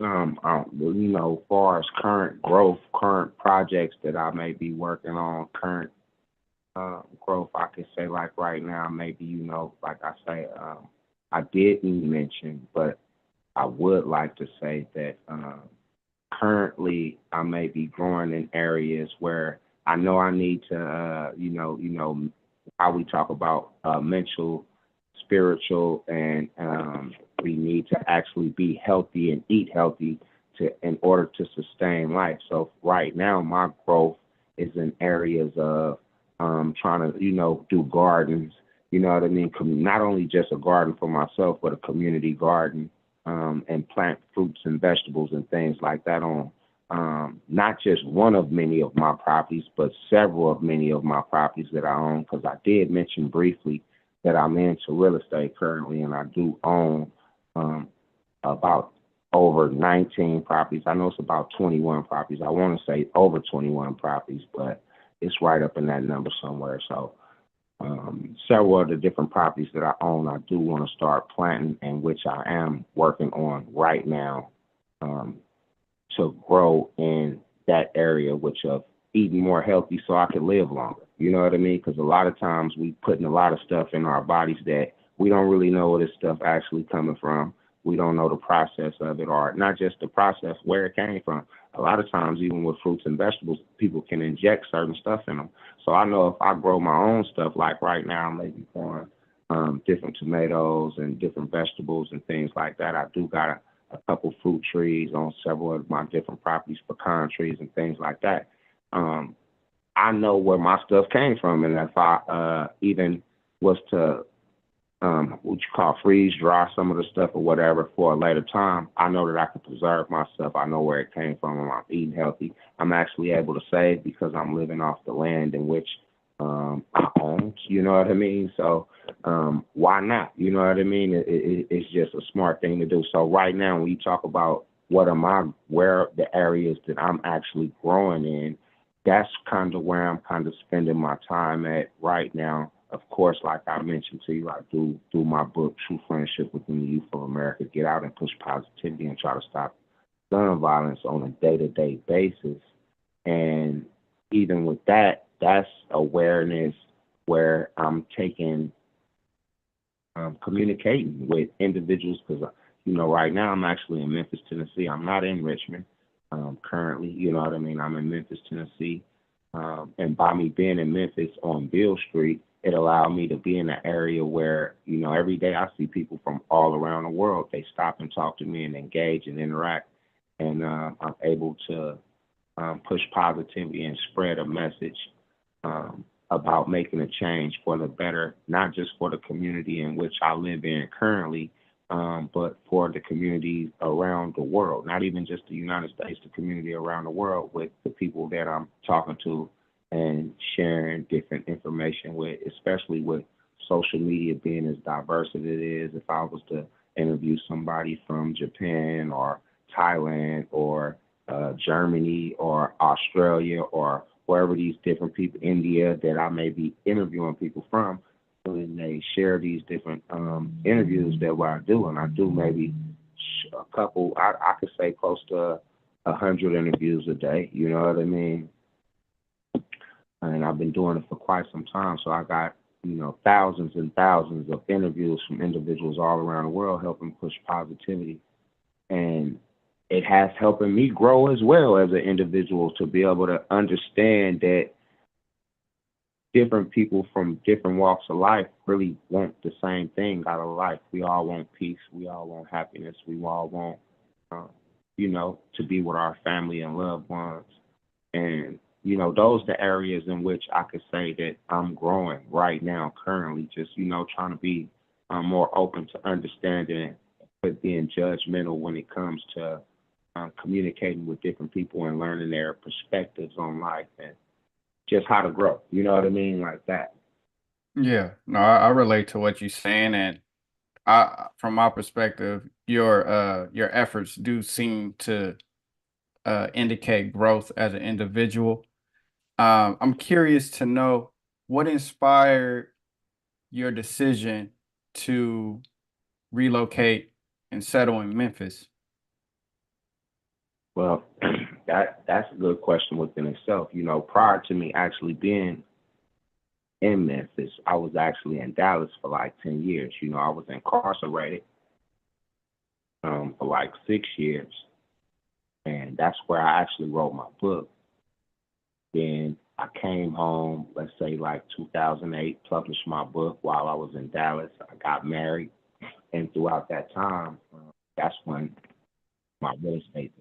far as current growth, current projects that I may be working on, current growth, I could say like right now, maybe, like I say, I didn't mention, but I would like to say that currently I may be growing in areas where I know I need to, how we talk about mental, spiritual, and we need to actually be healthy and eat healthy to in order to sustain life. So right now, my growth is in areas of trying to, do gardens. You know what I mean? Not only just a garden for myself, but a community garden, and plant fruits and vegetables and things like that on not just one of many of my properties, but several of many of my properties that I own. Because I did mention briefly that I'm into real estate currently, and I do own about over 19 properties. I know it's about 21 properties. I want to say over 21 properties, but it's right up in that number somewhere. So several of the different properties that I own, I do want to start planting, and which I am working on right now, um, to grow in that area, which of eating more healthy so I can live longer. You know what I mean? Because a lot of times we putting a lot of stuff in our bodies that we don't really know where this stuff actually coming from. We don't know the process of it, or not just the process, where it came from. A lot of times, even with fruits and vegetables, people can inject certain stuff in them. So I know if I grow my own stuff, like right now, I'm maybe growing different tomatoes and different vegetables and things like that. I do got a couple fruit trees on several of my different properties, pecan trees and things like that. Um, I know where my stuff came from, and if I even was to what you call freeze dry some of the stuff or whatever for a later time, I know that I can preserve my stuff. I know where it came from, and I'm eating healthy. I'm actually able to save because I'm living off the land in which I own. You know what I mean? So why not? You know what I mean? It's just a smart thing to do. So right now, when you talk about where the areas that I'm actually growing in, that's kind of where I'm kind of spending my time at right now. Of course, like I mentioned to you, I do my book, True Friendship Within the Youth of America, get out and push positivity and try to stop gun violence on a day-to-day basis. And even with that, that's awareness where I'm taking communicating with individuals because right now I'm actually in Memphis, Tennessee. I'm not in Richmond currently. You know what I mean? I'm in Memphis, Tennessee, and by me being in Memphis on Bill Street, it allowed me to be in an area where every day I see people from all around the world. They stop and talk to me and engage and interact, and I'm able to push positivity and spread a message about making a change for the better, not just for the community in which I live in currently, but for the communities around the world, not even just the United States, the community around the world with the people that I'm talking to and sharing different information with, especially with social media being as diverse as it is. If I was to interview somebody from Japan or Thailand or Germany or Australia or wherever these different people, India, that I may be interviewing people from, when they share these different interviews that what I do, and I do maybe a couple, I could say close to 100 interviews a day. You know what I mean? And I've been doing it for quite some time, so I got thousands and thousands of interviews from individuals all around the world helping push positivity, and it has helping me grow as well as an individual to be able to understand that different people from different walks of life really want the same thing out of life. We all want peace. We all want happiness. We all want, uh, to be with our family and loved ones. And, those are the areas in which I could say that I'm growing right now, currently, just, trying to be more open to understanding, but being judgmental when it comes to communicating with different people and learning their perspectives on life and just how to grow. You know what I mean? Like that. Yeah, no, I relate to what you're saying, and from my perspective, your efforts do seem to indicate growth as an individual. I'm curious to know what inspired your decision to relocate and settle in Memphis. Well, that's a good question within itself. You know, prior to me actually being in Memphis, I was actually in Dallas for like 10 years. You know, I was incarcerated for like 6 years, and that's where I actually wrote my book. Then I came home, let's say like 2008, published my book while I was in Dallas. I got married, and throughout that time, that's when my real estate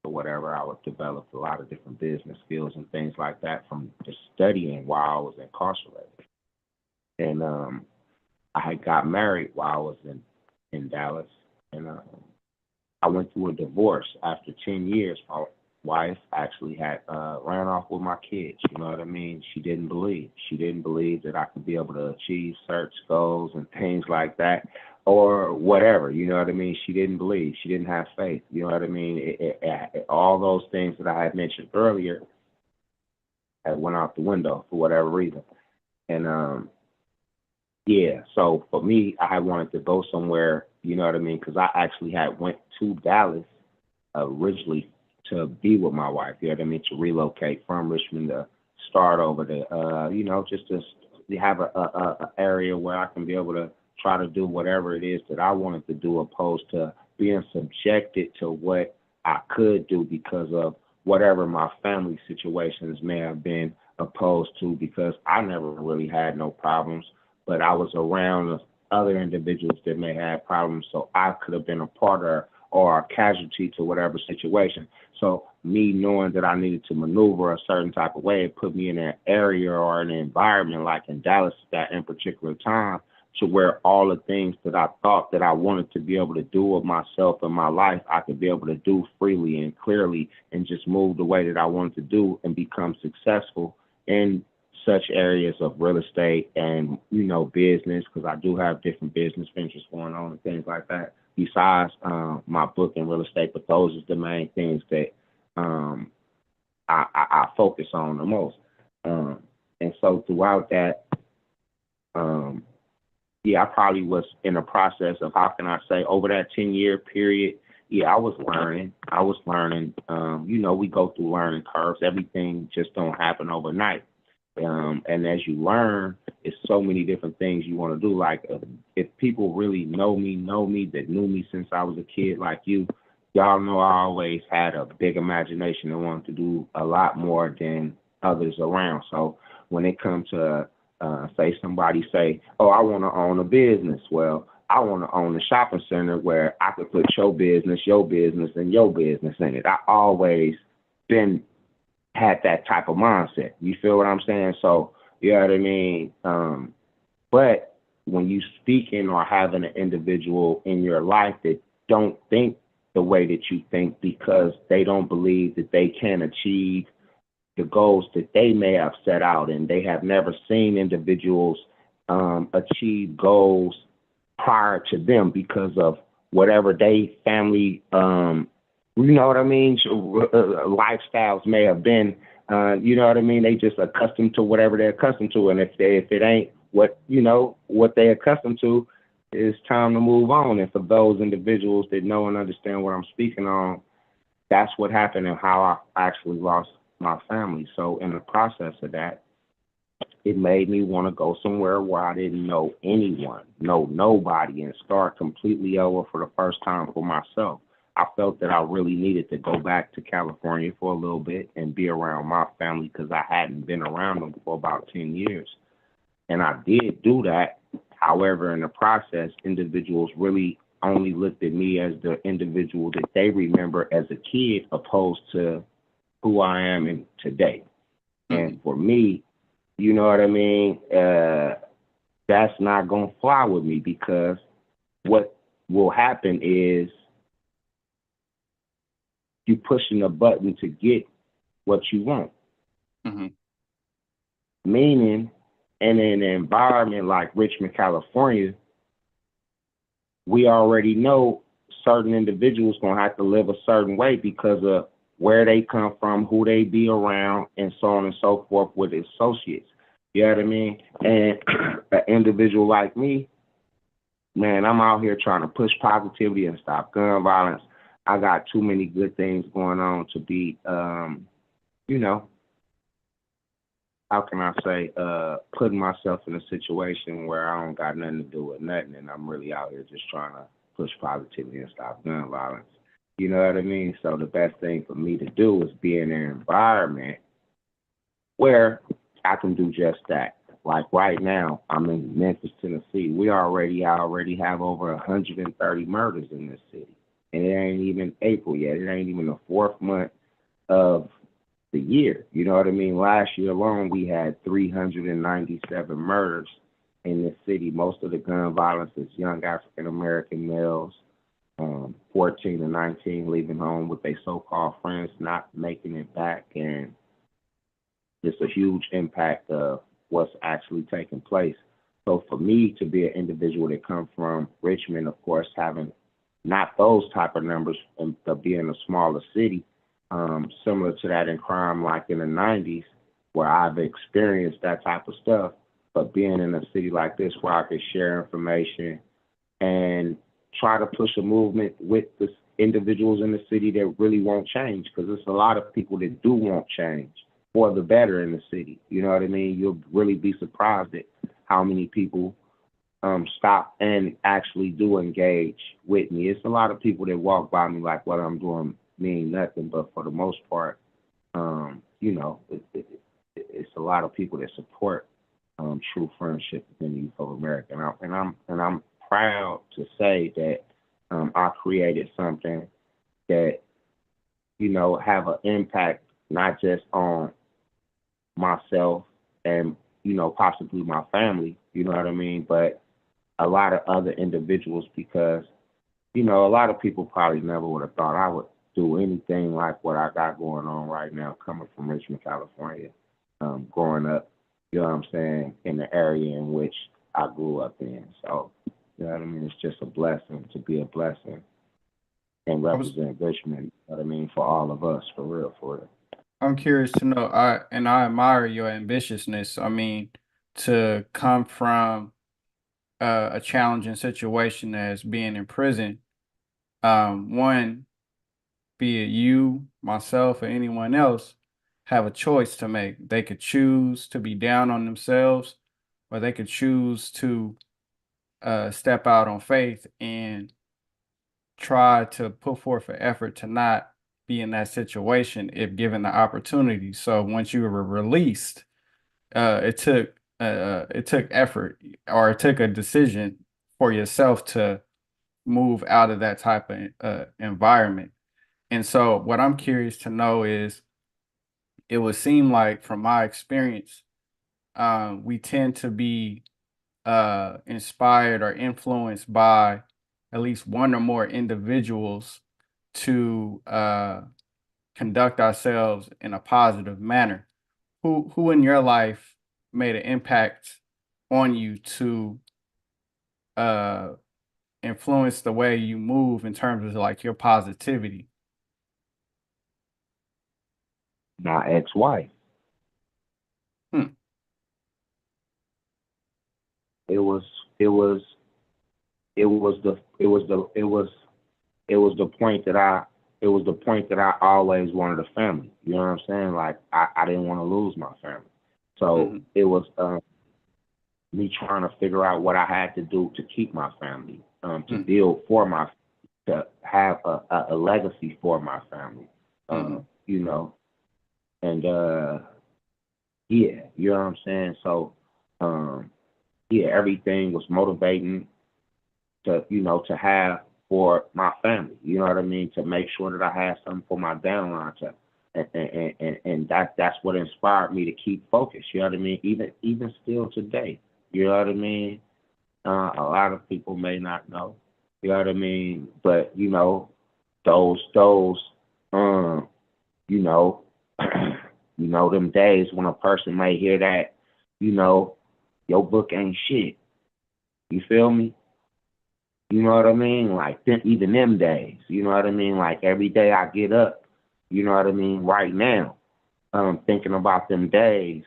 or whatever, I would develop a lot of different business skills and things like that from just studying while I was incarcerated. And I had got married while I was in Dallas, and I went through a divorce after 10 years. My wife actually had ran off with my kids. You know what I mean? She didn't believe. She didn't believe that I could be able to achieve certain goals and things like that, or whatever. You know what I mean? She didn't believe. She didn't have faith. You know what I mean? All those things that I had mentioned earlier had went out the window for whatever reason. And yeah, so for me, I had wanted to go somewhere, you know what I mean? Because I actually had went to Dallas originally to be with my wife, you know what I mean? To relocate from Richmond to start over to, you know, just to have a area where I can be able to try to do whatever it is that I wanted to do, opposed to being subjected to what I could do because of whatever my family situations may have been opposed to, because I never really had no problems, but I was around other individuals that may have problems, so I could have been a part of or a casualty to whatever situation. So me knowing that I needed to maneuver a certain type of way, it put me in an area or an environment like in Dallas that in particular time, to where all the things that I thought that I wanted to be able to do with myself and my life, I could be able to do freely and clearly and just move the way that I wanted to do and become successful in such areas of real estate and, you know, business, because I do have different business ventures going on and things like that besides my book and real estate. But those are the main things that I focus on the most. And so throughout that, yeah, I probably was in a process of, how can I say, over that 10-year period, yeah, I was learning. You know, we go through learning curves. Everything just don't happen overnight. And as you learn, it's so many different things you want to do. Like if people really know me, that knew me since I was a kid, like you, y'all know I always had a big imagination and wanted to do a lot more than others around. So when it comes to say somebody say, oh, I want to own a business. Well, I want to own a shopping center where I could put your business, and your business in it. I always been had that type of mindset. You feel what I'm saying? So, you know what I mean? But when you speaking or having an individual in your life that don't think the way that you think because they don't believe that they can achieve the goals that they may have set out, and they have never seen individuals achieve goals prior to them because of whatever they family you know what I mean, lifestyles may have been, you know what I mean, they just accustomed to whatever they're accustomed to, and if it ain't what, you know, what they're accustomed to, it's time to move on. And for those individuals that know and understand what I'm speaking on, that's what happened and how I actually lost my family. So in the process of that, it made me want to go somewhere where I didn't know anyone, know nobody, and start completely over for the first time for myself. I felt that I really needed to go back to California for a little bit and be around my family because I hadn't been around them for about 10 years. And I did do that. However, in the process, individuals really only looked at me as the individual that they remember as a kid, opposed to who I am in today. And for me, you know what I mean? That's not going to fly with me, because what will happen is you pushing a button to get what you want. Mm-hmm. Meaning, in an environment like Richmond, California, we already know certain individuals going to have to live a certain way because of where they come from, who they be around, and so on and so forth with associates. You know what I mean? And an individual like me, man, I'm out here trying to push positivity and stop gun violence. I got too many good things going on to be, you know, how can I say, putting myself in a situation where I don't got nothing to do with nothing, and I'm really out here just trying to push positivity and stop gun violence. You know what I mean? So the best thing for me to do is be in an environment where I can do just that. Like right now, I'm in Memphis, Tennessee. I already have over 130 murders in this city, and it ain't even April yet. It ain't even the fourth month of the year. You know what I mean? Last year alone, we had 397 murders in this city. Most of the gun violence is young African American males, 14 to 19, leaving home with their so-called friends, not making it back, and it's a huge impact of what's actually taking place. So for me to be an individual that come from Richmond, of course, having not those type of numbers and to be in a smaller city, similar to that in crime, like in the 90s, where I've experienced that type of stuff, but being in a city like this where I can share information and try to push a movement with the individuals in the city that really won't change, because there's a lot of people that do want change for the better in the city. You know what I mean? You'll really be surprised at how many people stop and actually do engage with me. It's a lot of people that walk by me like what I'm doing mean nothing, but for the most part, you know, it's a lot of people that support true friendship within the youth of America, and I'm proud to say that I created something that have an impact not just on myself and possibly my family, you know what I mean, but a lot of other individuals, because a lot of people probably never would have thought I would do anything like what I got going on right now, coming from Richmond, California, growing up, you know what I'm saying, in the area in which I grew up in. So, you know what I mean? It's just a blessing to be a blessing and I was represent Richmond, you know what I mean, for all of us, for real, for real. I'm curious to know, I admire your ambitiousness. I mean, to come from a challenging situation as being in prison, one, be it you, myself, or anyone else, have a choice to make. They could choose to be down on themselves, or they could choose to step out on faith and try to put forth an effort to not be in that situation if given the opportunity. So once you were released, it took effort, or it took a decision for yourself to move out of that type of environment. And so what I'm curious to know is, it would seem like from my experience, we tend to be inspired or influenced by at least one or more individuals to conduct ourselves in a positive manner. Who in your life made an impact on you to uh, influence the way you move in terms of like your positivity? My ex-wife, Hmm. it was, it was, it was the point that I always wanted a family. You know what I'm saying? Like I didn't want to lose my family. So Hmm. it was me trying to figure out what I had to do to keep my family, to Hmm. build for to have a legacy for my family. Hmm. You know, and yeah, you know what I'm saying? So um yeah, everything was motivating to have for my family. You know what I mean? To make sure that I had something for my downline to, and that's what inspired me to keep focused. You know what I mean? Even still today. You know what I mean? A lot of people may not know. You know what I mean? But those um you know them days when a person may hear that, you know, your book ain't shit. You feel me? You know what I mean? Like even them days. You know what I mean? Like every day I get up. You know what I mean? Right now, thinking about them days.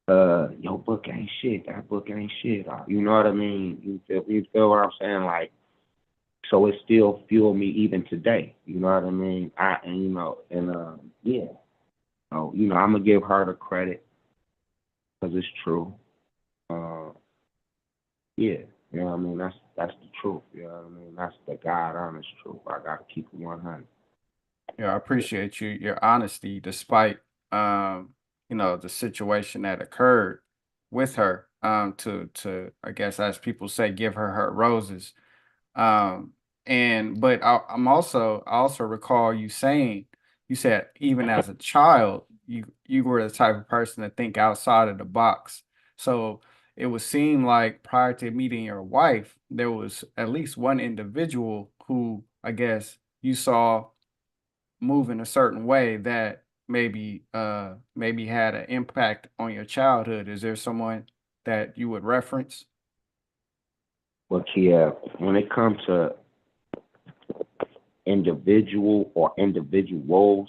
Your book ain't shit. That book ain't shit. You know what I mean? You feel what I'm saying? Like so it still fueled me even today. You know what I mean? Yeah. So, I'm gonna give her the credit because it's true. Uh, yeah, you know what I mean. That's the truth. You know what I mean. That's the God honest truth. I gotta keep it 100. Yeah, I appreciate your honesty despite the situation that occurred with her. To I guess as people say, give her roses. Um, and but I also recall you saying, you said even as a child, you were the type of person to think outside of the box. So it would seem like prior to meeting your wife, there was at least one individual who I guess you saw move in a certain way that maybe had an impact on your childhood. Is there someone that you would reference? But yeah, when it comes to individual or individuals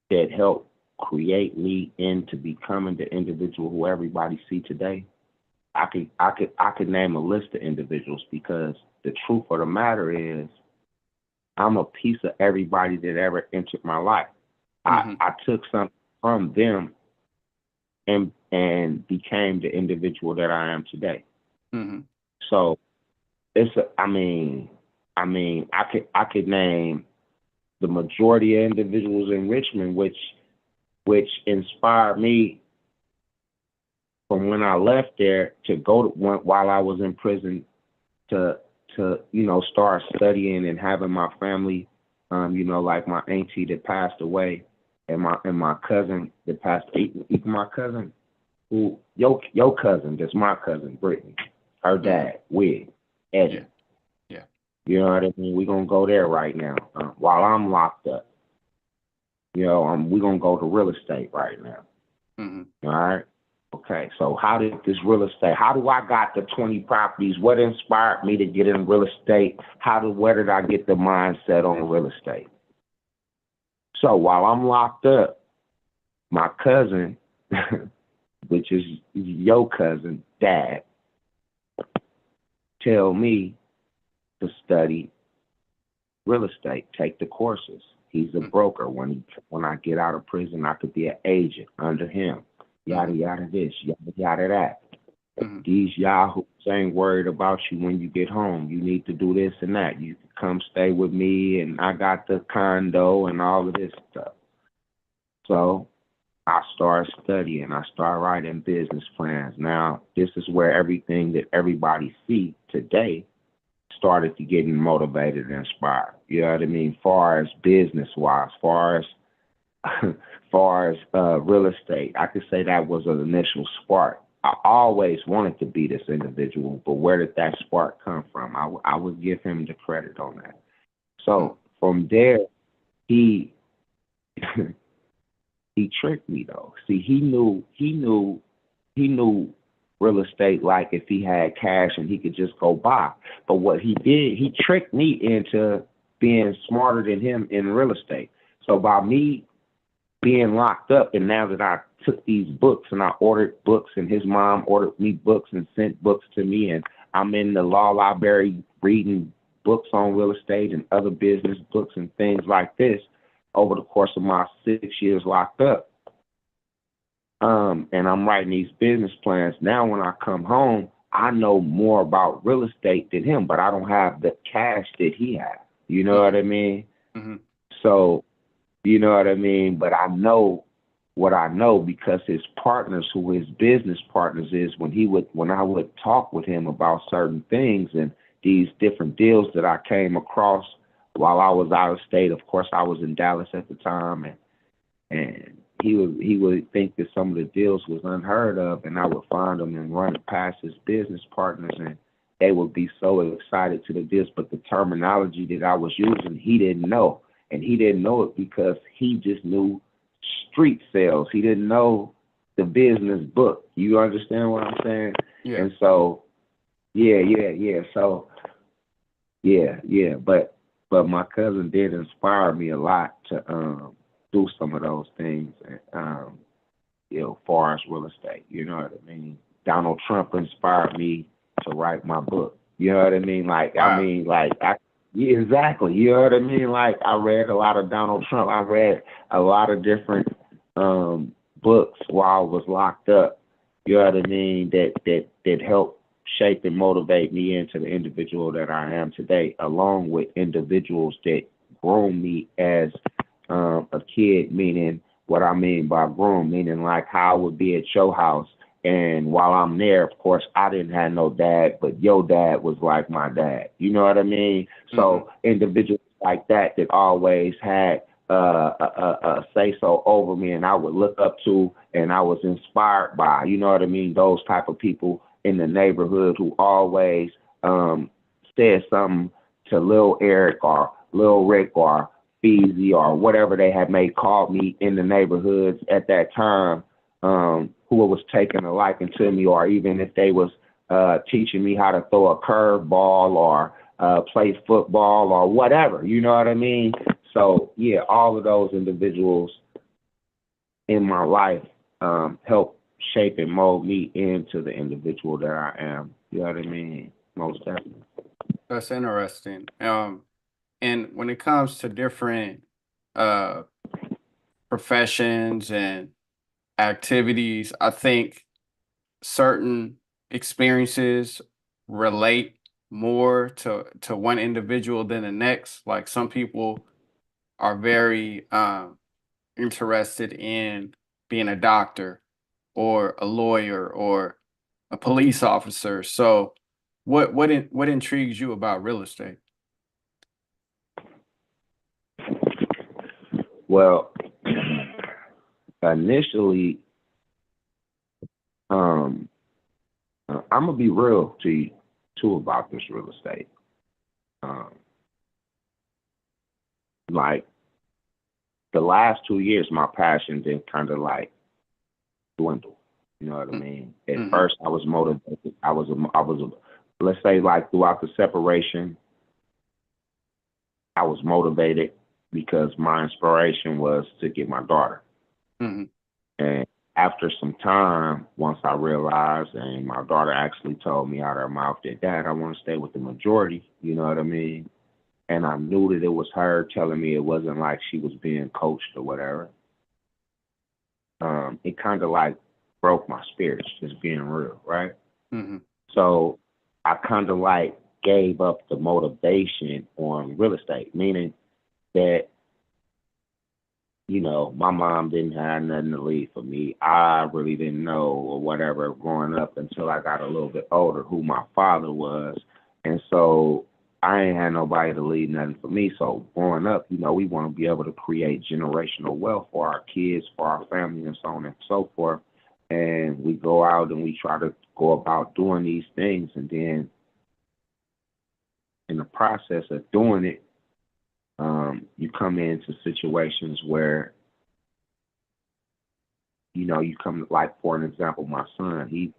that help create me into becoming the individual who everybody see today, I could name a list of individuals because the truth of the matter is I'm a piece of everybody that ever entered my life. Hmm. I took something from them and became the individual that I am today. Hmm. So I could name the majority of individuals in Richmond which inspired me from when I left there to go to while I was in prison to start studying and having my family, like my auntie that passed away, and my cousin that passed, even my cousin who your cousin, that's my cousin Brittany, her Hmm. dad Wig Yeah. Eddie. Yeah. You know what I mean? We're gonna go there right now while I'm locked up. We're gonna go to real estate right now. Hmm. All right. Okay, so how did this real estate? How do I got the 20 properties? What inspired me to get in real estate? Where did I get the mindset on real estate? So while I'm locked up, my cousin, which is your cousin, dad, tell me to study real estate, take the courses. He's a broker. When I get out of prison, I could be an agent under him. Yada Hmm. yada this, yada yada that. Hmm. These yahoos ain't worried about you when you get home. You need to do this and that. You can come stay with me, and I got the condo and all of this stuff. So I started studying. I started writing business plans. Now, this is where everything that everybody see today started to getting motivated and inspired. You know what I mean? Far as business wise, far as far as real estate, I could say that was an initial spark. I always wanted to be this individual, but where did that spark come from? I would give him the credit on that. So from there, he he tricked me though. See, he knew real estate like if he had cash and he could just go buy. But what he did, he tricked me into being smarter than him in real estate. So by me being locked up, and now that I took these books and I ordered books, and his mom ordered me books and sent books to me, and I'm in the law library reading books on real estate and other business books and things like this over the course of my 6 years locked up. And I'm writing these business plans. Now when I come home, I know more about real estate than him, but I don't have the cash that he has. You know what Hmm. I mean? Hmm. So you know what I mean? But I know what I know because his partners, who his business partners is, when I would talk with him about certain things and these different deals that I came across while I was out of state. Of course, I was in Dallas at the time, and he would think that some of the deals was unheard of, and I would find them and run it past his business partners, and they would be so excited to the deals. But the terminology that I was using, he didn't know, and he didn't know it because he just knew street sales. He didn't know the business book. You understand what I'm saying? Yeah. And so, yeah. So, yeah. But my cousin did inspire me a lot to do some of those things. Far as real estate. You know what I mean? Donald Trump inspired me to write my book. You know what I mean? Like, Wow. yeah, exactly. You know what I mean? Like, I read a lot of Donald Trump. I read a lot of different books while I was locked up. You know what I mean? That helped shape and motivate me into the individual that I am today, along with individuals that grown me as a kid. Meaning, what I mean by grown, meaning like how I would be at your house. And while I'm there, of course, I didn't have no dad, but your dad was like my dad. You know what I mean? Mm-hmm. So individuals like that that always had a say so over me, and I would look up to, and I was inspired by. You know what I mean? Those type of people in the neighborhood who always said something to Lil Eric or Lil Rick or Feezy or whatever they had may called me in the neighborhoods at that time, who was taking a liking to me, or even if they was teaching me how to throw a curveball or play football or whatever. You know what I mean? So yeah, all of those individuals in my life help shape and mold me into the individual that I am. You know what I mean? Most definitely. That's interesting. And when it comes to different uh professions and activities, I think certain experiences relate more to one individual than the next. Like some people are very interested in being a doctor or a lawyer or a police officer. So what intrigues you about real estate? Well, initially, um, I'm gonna be real to you too about this real estate. Um, like the last 2 years, my passion did kind of like dwindle. You know what I mean? At Mm-hmm. first, I was motivated. Let's say, like throughout the separation, I was motivated because my inspiration was to get my daughter. Mm-hmm. And after some time, once I realized, and my daughter actually told me out of her mouth that, Dad, I want to stay with the majority. You know what I mean? And I knew that it was her telling me, it wasn't like she was being coached or whatever. It kind of like broke my spirits, just being real, right? Mm-hmm. So I kind of like gave up the motivation on real estate, meaning that, my mom didn't have nothing to leave for me. I really didn't know or whatever growing up until I got a little bit older who my father was. And so I ain't had nobody to leave nothing for me. So growing up, we want to be able to create generational wealth for our kids, for our family, and so on and so forth. And we go out and we try to go about doing these things. And then in the process of doing it, you come into situations where you come, like, for an example, my son, he's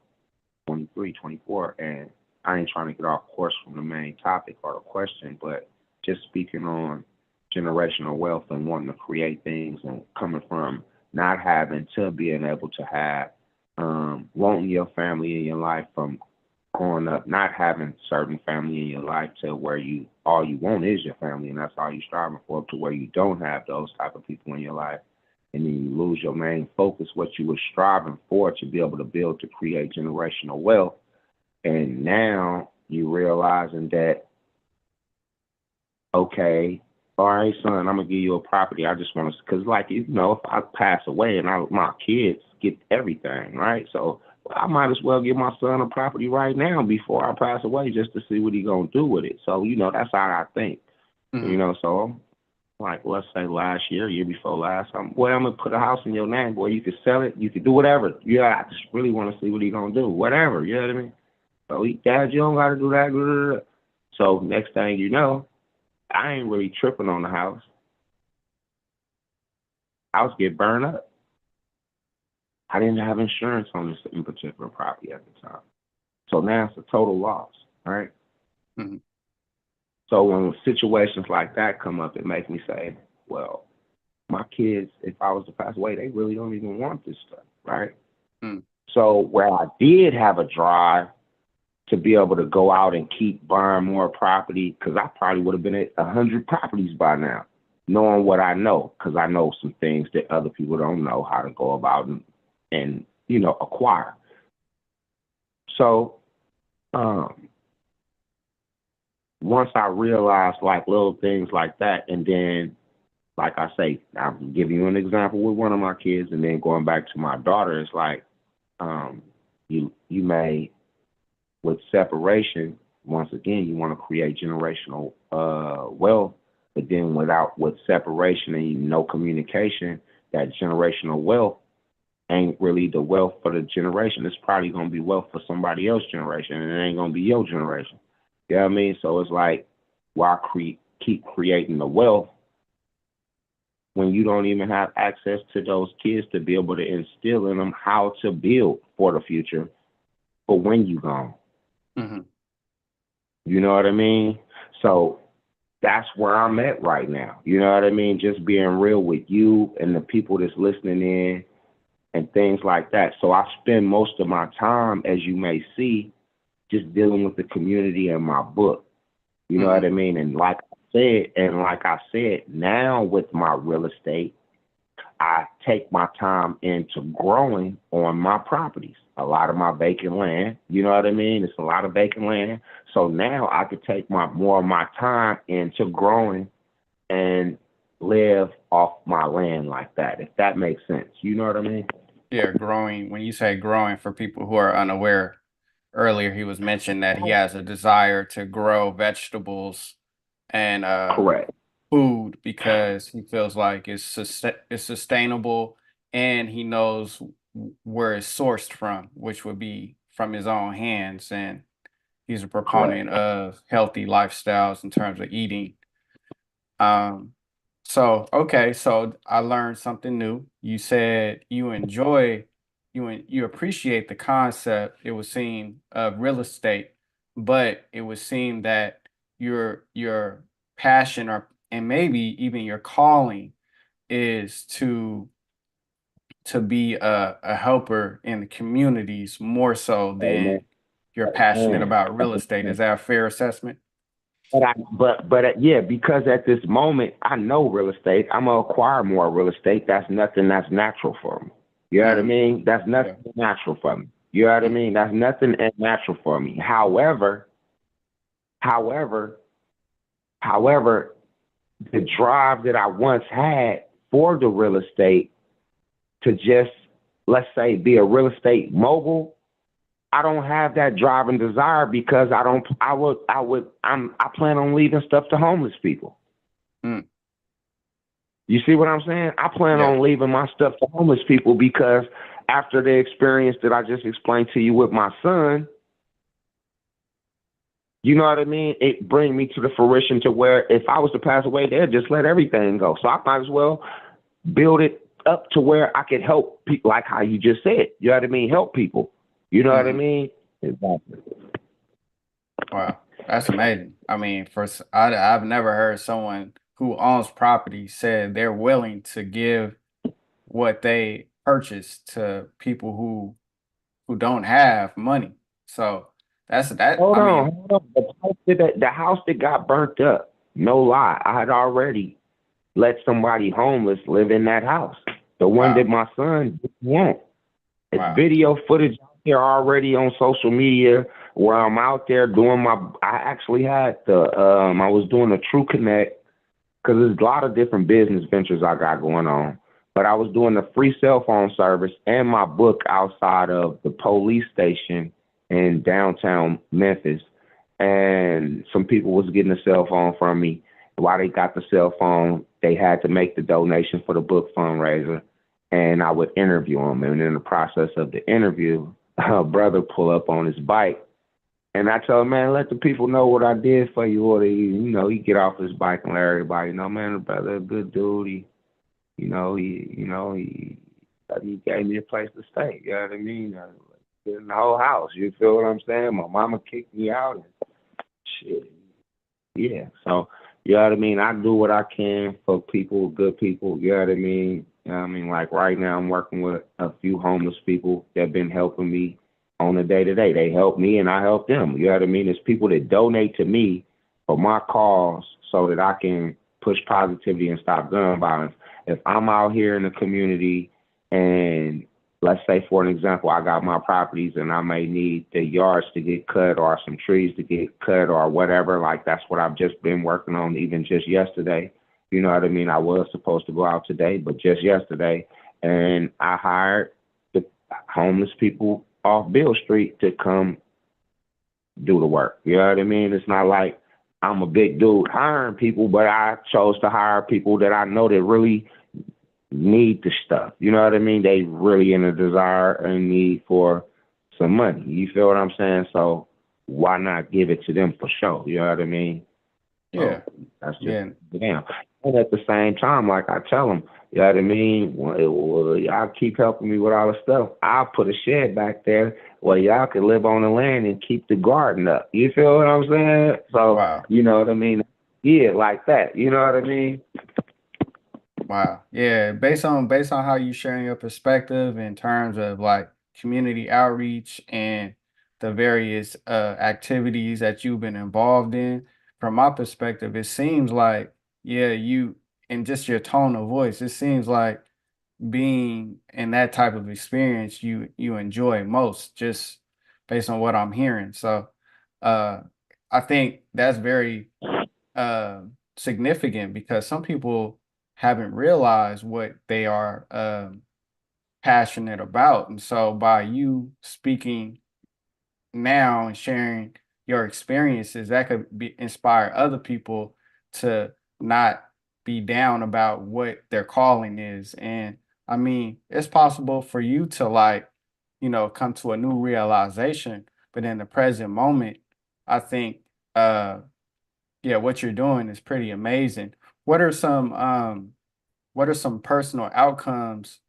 23, 24, and I ain't trying to get off course from the main topic or the question, but just speaking on generational wealth and wanting to create things and coming from not having to being able to have, wanting your family in your life from growing up, not having certain family in your life to where all you want is your family and that's all you striving for, to where you don't have those type of people in your life, and then you lose your main focus, what you were striving for to be able to build to create generational wealth. And now you realizing that, okay, all right, son, I'm gonna give you a property. I just want to, because like, if I pass away and my kids get everything, right? So I might as well give my son a property right now before I pass away, just to see what he gonna do with it. So that's how I think. Mm-hmm. So like, let's say last year before last, I'm gonna put a house in your name, boy. You could sell it, you could do whatever. Yeah, I just really want to see what he gonna do, whatever. You know what I mean? So Dad, you don't gotta do that. Blah, blah, blah. So next thing you know, I ain't really tripping on the house. House get burned up. I didn't have insurance on this in particular property at the time. So now it's a total loss, right? Mm-hmm. So when situations like that come up, it makes me say, well, my kids, if I was to pass away, they really don't even want this stuff, right? Mm-hmm. So where I did have a drive to be able to go out and keep buying more property, because I probably would have been at 100 properties by now, knowing what I know, because I know some things that other people don't know how to go about and acquire. So once I realized like little things like that, and then like I say, I'm giving you an example with one of my kids, and then going back to my daughter, it's like you may, with separation, once again, you want to create generational wealth, but then with separation and no communication, that generational wealth ain't really the wealth for the generation. It's probably gonna be wealth for somebody else's generation, and it ain't gonna be your generation. You know what I mean? So it's like, why keep creating the wealth when you don't even have access to those kids to be able to instill in them how to build for the future for when you gone? Mm-hmm. You know what I mean? So that's where I'm at right now. You know what I mean? Just being real with you and the people that's listening in and things like that. So I spend most of my time, as you may see, just dealing with the community and my book. You know what I mean? And like I said, now with my real estate, I take my time into growing on my properties. A lot of my vacant land, you know what I mean? It's a lot of vacant land. So now I could take more of my time into growing and live off my land like that, if that makes sense. You know what I mean? Yeah, growing. When you say growing, for people who are unaware, earlier he was mentioned that he has a desire to grow vegetables and Correct. food because he feels like it's sustainable, and he knows where it's sourced from, which would be from his own hands. And he's a Correct. proponent of healthy lifestyles in terms of eating. Um, so okay, so I learned something new. You said you appreciate the concept, it would seem, of real estate, but it would seem that your passion, or and maybe even your calling, is to be a helper in the communities more so Amen. than you're passionate Amen. about real estate. Is that a fair assessment? Yeah, because at this moment I know real estate. I'm gonna acquire more real estate. That's nothing that's natural for me. You know what I Mm, mean? That's yeah. nothing natural for me. You know what I Mm, mean? That's nothing natural for me. However, however, the drive that I once had for the real estate to just, let's say, be a real estate mogul, I don't have that drive and desire because I plan on leaving stuff to homeless people. mm, You see what I'm saying? I plan yeah. on leaving my stuff to homeless people because after the experience that I just explained to you with my son, you know what I mean? It bring me to the fruition to where if I was to pass away, they'd just let everything go. So I might as well build it up to where I could help people, like how you just said. You know what I mean? Help people. You know what I Hmm. mean? Exactly. Wow, that's amazing. I mean, I've never heard someone who owns property said they're willing to give what they purchased to people who don't have money. So that's that. Hold I on, mean, hold on. The house that got burnt up, no lie, I had already let somebody homeless live in that house. The one that wow, my son didn't want. It's wow, video footage out there already on social media where I'm out there doing I actually had I was doing a True Connect because there's a lot of different business ventures I got going on. But I was doing the free cell phone service and my book outside of the police station in downtown Memphis. And some people was getting a cell phone from me. While they got the cell phone, they had to make the donation for the book fundraiser. And I would interview them. And in the process of the interview, a brother pull up on his bike. And I told him, man, let the people know what I did for you. Or he get off his bike and let everybody know, man, the brother, a good dude. He gave me a place to stay. You know what I mean? In the whole house. You feel what I'm saying? My mama kicked me out and shit. Yeah. So, you know what I mean? I do what I can for people, good people. You know what I mean? You know what I mean? Like right now, I'm working with a few homeless people that have been helping me on a day to day. They help me and I help them. You know what I mean? It's people that donate to me for my cause so that I can push positivity and stop gun violence. If I'm out here in the community and let's say for an example, I got my properties and I may need the yards to get cut or some trees to get cut or whatever, like that's what I've just been working on even just yesterday. You know what I mean? I was supposed to go out today, but just yesterday. And I hired the homeless people off Bill Street to come do the work. You know what I mean? It's not like I'm a big dude hiring people, but I chose to hire people that I know that really need the stuff. You know what I mean? They really in a desire and need for some money. You feel what I'm saying? So why not give it to them for sure? You know what I mean? Yeah. So that's just Yeah. damn. And at the same time, like I tell them, you know what I mean? Well, y'all keep helping me with all the stuff. I'll put a shed back there where y'all can live on the land and keep the garden up. You feel what I'm saying? So, Wow. you know what I mean? Yeah, like that. You know what I mean? Wow. Yeah. Based on how you sharing your perspective in terms of like community outreach and the various activities that you've been involved in, from my perspective, it seems like, yeah, you and just your tone of voice, it seems like being in that type of experience you enjoy most, just based on what I'm hearing. So uh I think that's very uh, significant because some people haven't realized what they are passionate about. And so by you speaking now and sharing your experiences, that could be inspire other people to not be down about what their calling is. And I mean, it's possible for you to like, come to a new realization, but in the present moment, I think yeah, what you're doing is pretty amazing. What are some what are some personal outcomes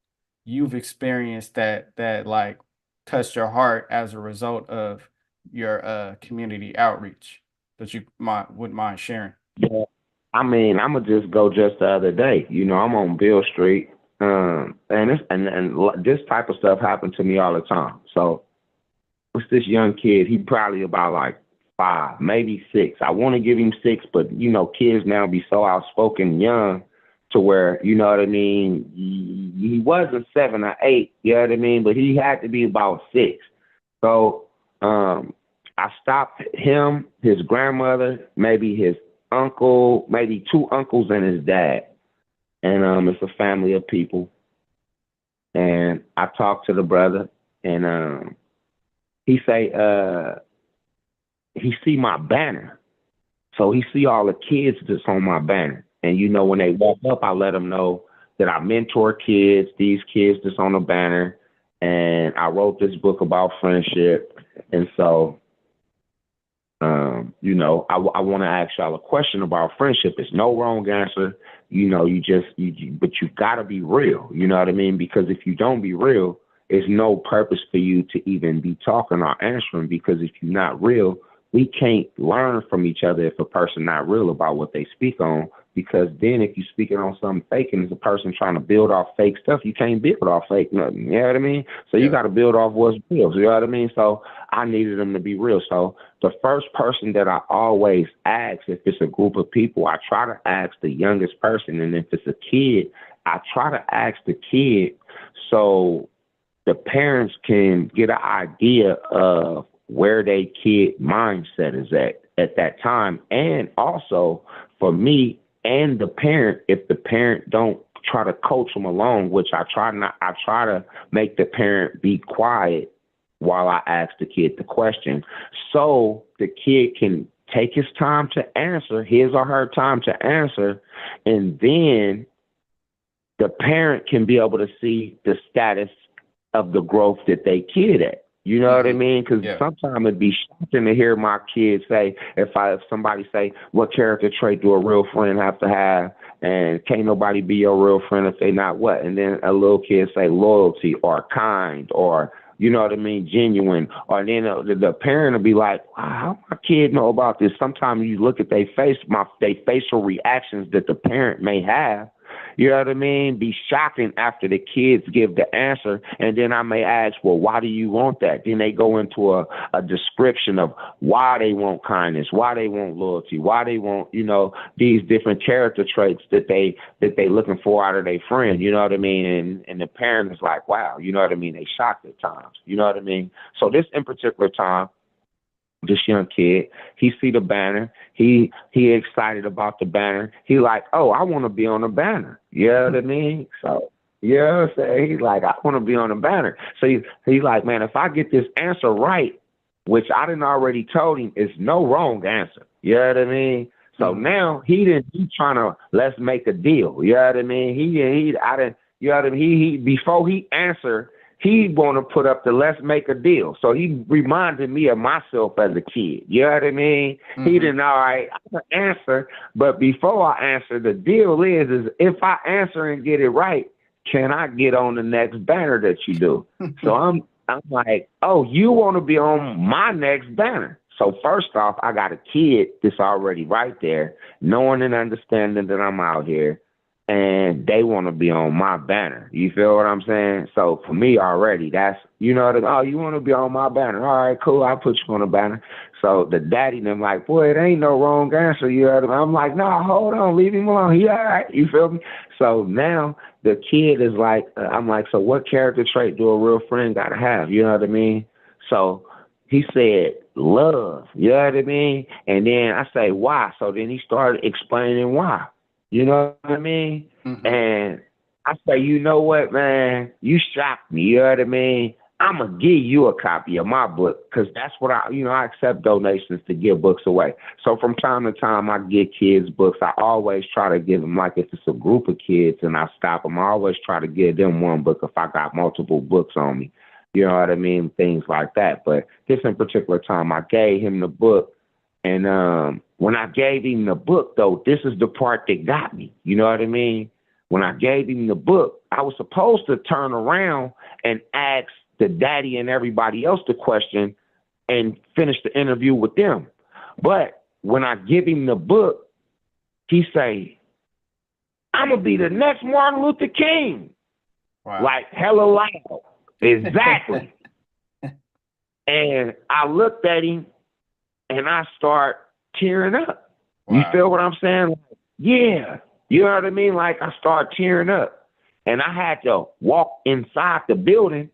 you've experienced that like touched your heart as a result of your community outreach that you might wouldn't mind sharing? Yeah. I mean, I'm gonna just go just the other day. You know, I'm on Bill Street, and this type of stuff happened to me all the time. So it's this young kid. He probably about like 5, maybe 6. I want to give him 6, but you know, kids now be so outspoken young to where you know what I mean. He wasn't 7 or 8. You know what I mean, but he had to be about 6. So I stopped him, his grandmother, maybe his uncle, maybe 2 uncles and his dad. And it's a family of people. And I talked to the brother and he say he see my banner. So he see all the kids that's on my banner. And you know when they walk up, I let them know that I mentor kids, these kids that's on the banner. And I wrote this book about friendship. And so you know, I want to ask y'all a question about friendship. There's no wrong answer. You know, but you got to be real. You know what I mean? Because if you don't be real, there's no purpose for you to even be talking or answering. Because if you're not real, we can't learn from each other if a person not real about what they speak on. Because then if you're speaking on something fake and it's a person trying to build off fake stuff, you can't build off fake nothing. You know what I mean? So you Yeah. got to build off what's real. You know what I mean? So I needed them to be real. So the first person that I always ask, if it's a group of people, I try to ask the youngest person. And if it's a kid, I try to ask the kid so the parents can get an idea of where their kid mindset is at that time. And also for me and the parent, if the parent don't try to coach them along, which I try to make the parent be quiet while I ask the kid the question so the kid can take his time to answer, his or her time to answer, and then the parent can be able to see the status of the growth that they kid at. You know what I Hmm. mean? Because Yeah. sometimes it'd be shocking to hear my kids say, if somebody say, what character trait do a real friend have to have? And can't nobody be your real friend if they not what? And then a little kid say loyalty or kind or, you know what I mean, genuine. Or then the parent will be like, wow, how my kid know about this? Sometimes you look at their facial reactions that the parent may have, you know what I mean, be shocking after the kids give the answer. And then I may ask, well, why do you want that? Then they go into a description of why they want kindness, why they want loyalty, why they want, these different character traits that they looking for out of their friend, you know what I mean? And the parent is like, wow, you know what I mean? They shocked at times, you know what I mean? So this in particular time, this young kid, he see the banner, he excited about the banner. He like, oh, I want to be on the banner. You know what I mean? So you know what I'm saying? He's like, I want to be on the banner. So he's like, man, if I get this answer right, which I didn't already told him is no wrong answer. You know what I mean? So now he trying to let's make a deal. You know what I mean? I didn't, you know what I mean? He before he answered, he want to put up the let's make a deal. So he reminded me of myself as a kid. You know what I mean? He didn't, all right, I'm gonna answer, but before I answer, the deal is if I answer and get it right, can I get on the next banner that you do? So I'm like, oh, you want to be on my next banner. So first off, I got a kid that's already right there, knowing and understanding that I'm out here, and they want to be on my banner. You feel what I'm saying? So for me already, that's, oh, you want to be on my banner. All right, cool. I'll put you on the banner. So the daddy and them like, boy, it ain't no wrong answer. You heard him? I'm like, no, hold on, leave him alone. He all right. You feel me? So now the kid is like, I'm like, so what character trait do a real friend got to have? You know what I mean? So he said, love. You know what I mean? And then I say, why? So then he started explaining why. You know what I mean? And I say, you know what, man? You shocked me. You know what I mean? I'm going to give you a copy of my book because that's what I accept donations to give books away. So from time to time, I give kids books. I always try to give them, like if it's a group of kids and I stop them, I always try to give them one book if I got multiple books on me. You know what I mean? Things like that. But this in particular time, I gave him the book. And when I gave him the book, though, this is the part that got me. You know what I mean? When I gave him the book, I was supposed to turn around and ask the daddy and everybody else the question and finish the interview with them. But when I give him the book, he say, I'm going to be the next Martin Luther King. Wow. Like hella loud. Exactly. And I looked at him and I start tearing up. Wow. You feel what I'm saying? Like, yeah. You know what I mean? Like I start tearing up. And I had to walk inside the building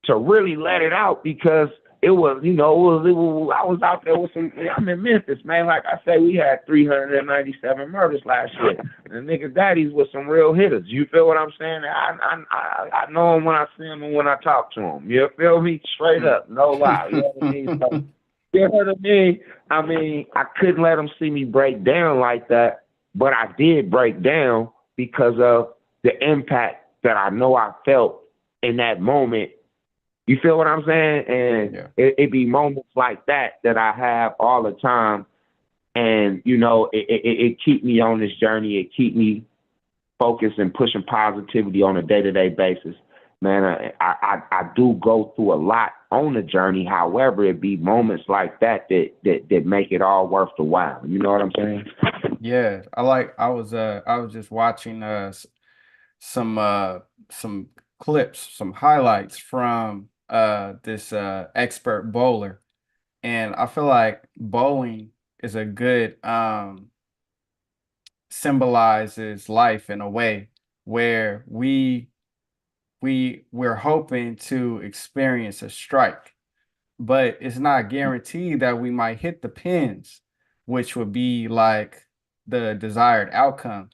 to really let it out because it was, I was out there with I'm in Memphis, man. Like I say, we had 397 murders last year. And the nigga daddies with some real hitters. You feel what I'm saying? I know him when I see him and when I talk to him. You feel me? Straight up, no lie. You know what I mean? So, you know what I mean? I mean, I couldn't let them see me break down like that, but I did break down because of the impact that I know I felt in that moment. You feel what I'm saying? And it be moments like that I have all the time. And, it keep me on this journey. It keep me focused and pushing positivity on a day-to-day basis. Man, I do go through a lot on the journey. However, it be moments like that make it all worth the while. You know what I'm saying? Yeah, I was just watching some clips, some highlights from this expert bowler, and I feel like bowling is a good symbolizes life in a way where we're hoping to experience a strike, but it's not guaranteed that we might hit the pins, which would be like the desired outcome.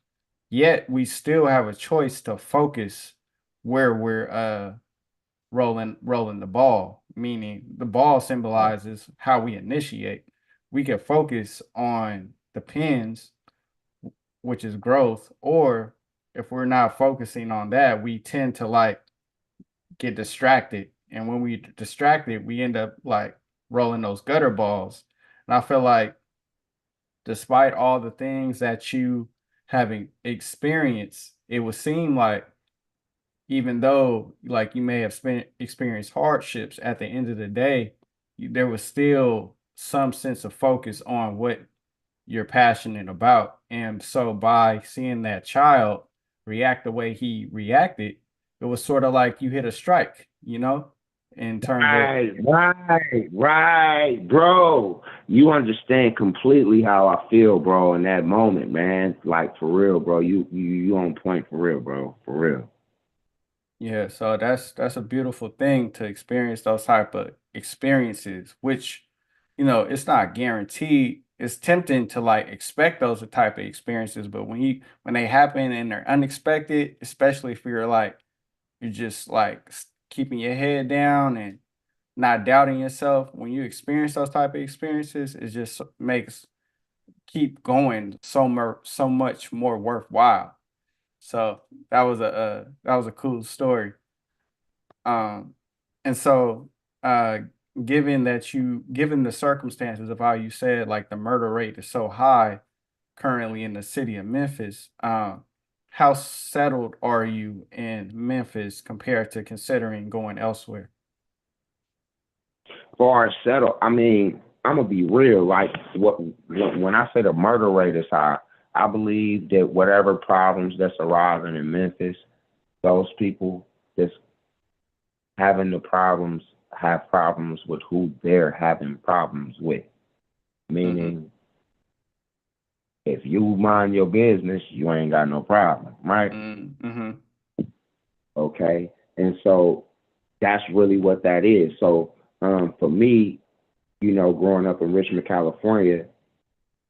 Yet we still have a choice to focus where we're rolling the ball, meaning the ball symbolizes how we initiate. We can focus on the pins, which is growth, or if we're not focusing on that, we tend to like get distracted. And when we distracted, we end up like rolling those gutter balls. And I feel like despite all the things that you having experienced, it would seem like even though like you may have experienced hardships at the end of the day, there was still some sense of focus on what you're passionate about. And so by seeing that child react the way he reacted, it was sort of like you hit a strike, in terms of, Right, bro. You understand completely how I feel, bro, in that moment, man. Like for real, bro. You on point for real, bro. For real. yeah, so that's a beautiful thing to experience those type of experiences, which, it's not guaranteed. It's tempting to like expect those type of experiences, but when they happen and they're unexpected, especially if you're just like keeping your head down and not doubting yourself, when you experience those type of experiences, it just makes keep going so much more worthwhile. So that was a cool story. Um, and so, uh, given the circumstances of how you said like the murder rate is so high currently in the city of Memphis, how settled are you in Memphis compared to considering going elsewhere? Far as settle, I mean, I'm gonna be real. Like when I say the murder rate is high, I believe that whatever problems that's arising in Memphis, those people that's having the problems have problems with who they're having problems with. Mm-hmm. Meaning, if you mind your business, you ain't got no problem, right? Mm-hmm. Okay, and so that's really what that is. So for me, growing up in Richmond, California,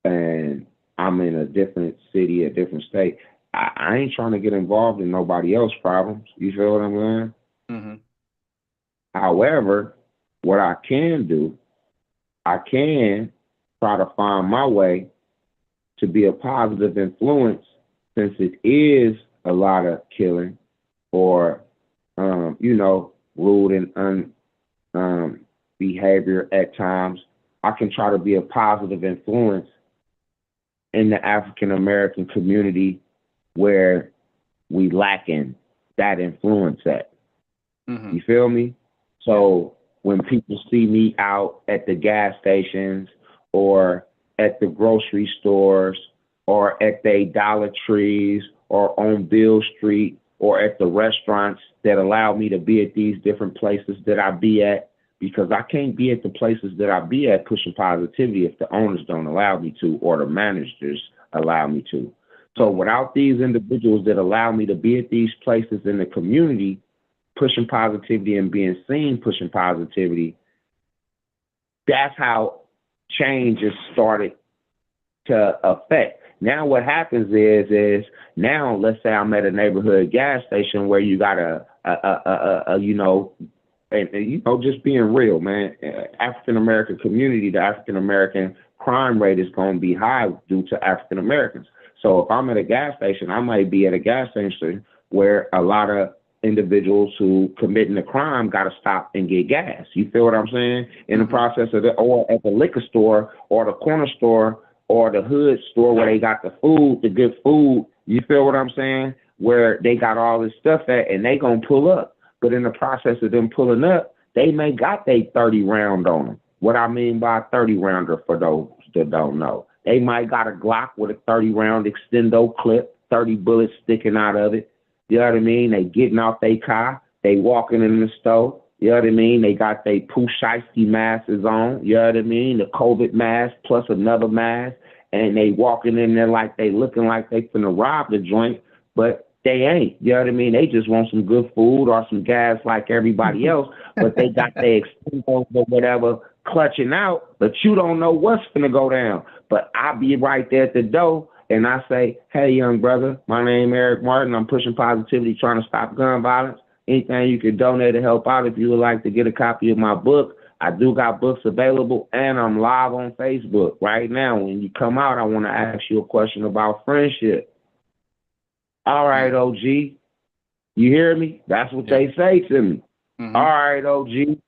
and I'm in a different city, a different state, I ain't trying to get involved in nobody else's problems. You feel what I'm saying? Mm-hmm. However, what I can do, I can try to find my way to be a positive influence since it is a lot of killing or, rude and behavior at times. I can try to be a positive influence in the African American community where we lacking that influence at. Mm-hmm. You feel me? Yeah. So when people see me out at the gas stations or at the grocery stores or at the Dollar Trees or on Bill Street or at the restaurants that allow me to be at these different places that I be at, because I can't be at the places that I be at pushing positivity if the owners don't allow me to or the managers allow me to. So Mm-hmm. without these individuals that allow me to be at these places in the community, pushing positivity and being seen pushing positivity, that's how change is started to affect. Now what happens is now let's say I'm at a neighborhood gas station where you got and just being real, man. African American community, the African American crime rate is going to be high due to African Americans. So if I'm at a gas station, I might be at a gas station where a lot of individuals who committing the crime got to stop and get gas. You feel what I'm saying? In the Mm-hmm. process of or at the liquor store or the corner store or the hood store where they got the food, the good food. You feel what I'm saying? Where they got all this stuff at and they gonna pull up. But in the process of them pulling up, they may got they 30 round on them. What I mean by 30 rounder for those that don't know. They might got a Glock with a 30 round extendo clip, 30 bullets sticking out of it. You know what I mean? They getting out their car, they walking in the store. You know what I mean? They got their Pooh Shiesty masks on. You know what I mean? The COVID mask plus another mask. And they walking in there like they looking like they finna rob the joint, but they ain't. You know what I mean? They just want some good food or some gas like everybody else, but they got their extendos or whatever clutching out, but you don't know what's finna go down. But I'll be right there at the door and I say, hey, young brother, my name is Eric Martin. I'm pushing positivity, trying to stop gun violence. Anything you can donate to help out. If you would like to get a copy of my book, I do got books available, and I'm live on Facebook right now. When you come out, I want to ask you a question about friendship. All right, Mm-hmm. OG. You hear me? That's what Yeah. they say to me. All Mm-hmm. right, OG.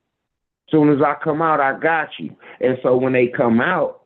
Soon as I come out, I got you. And so when they come out,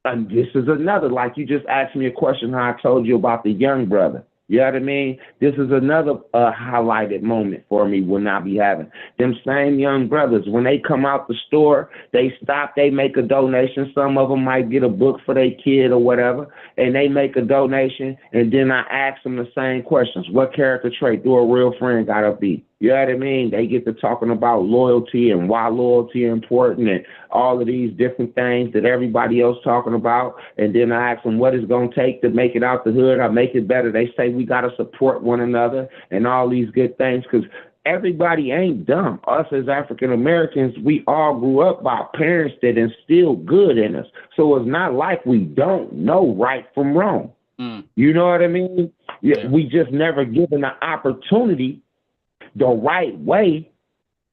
and this is another, like you just asked me a question how I told you about the young brother. You know what I mean? This is another highlighted moment for me when I be having them same young brothers. When they come out the store, they stop, they make a donation. Some of them might get a book for their kid or whatever, and they make a donation. And then I ask them the same questions. What character trait do a real friend got to be? You know what I mean? They get to talking about loyalty and why loyalty is important and all of these different things that everybody else talking about. And then I ask them what it's going to take to make it out the hood or make it better. They say we got to support one another and all these good things because everybody ain't dumb. Us as African Americans, we all grew up by parents that instilled good in us. So it's not like we don't know right from wrong. You know what I mean? Yeah. We just never given the opportunity the right way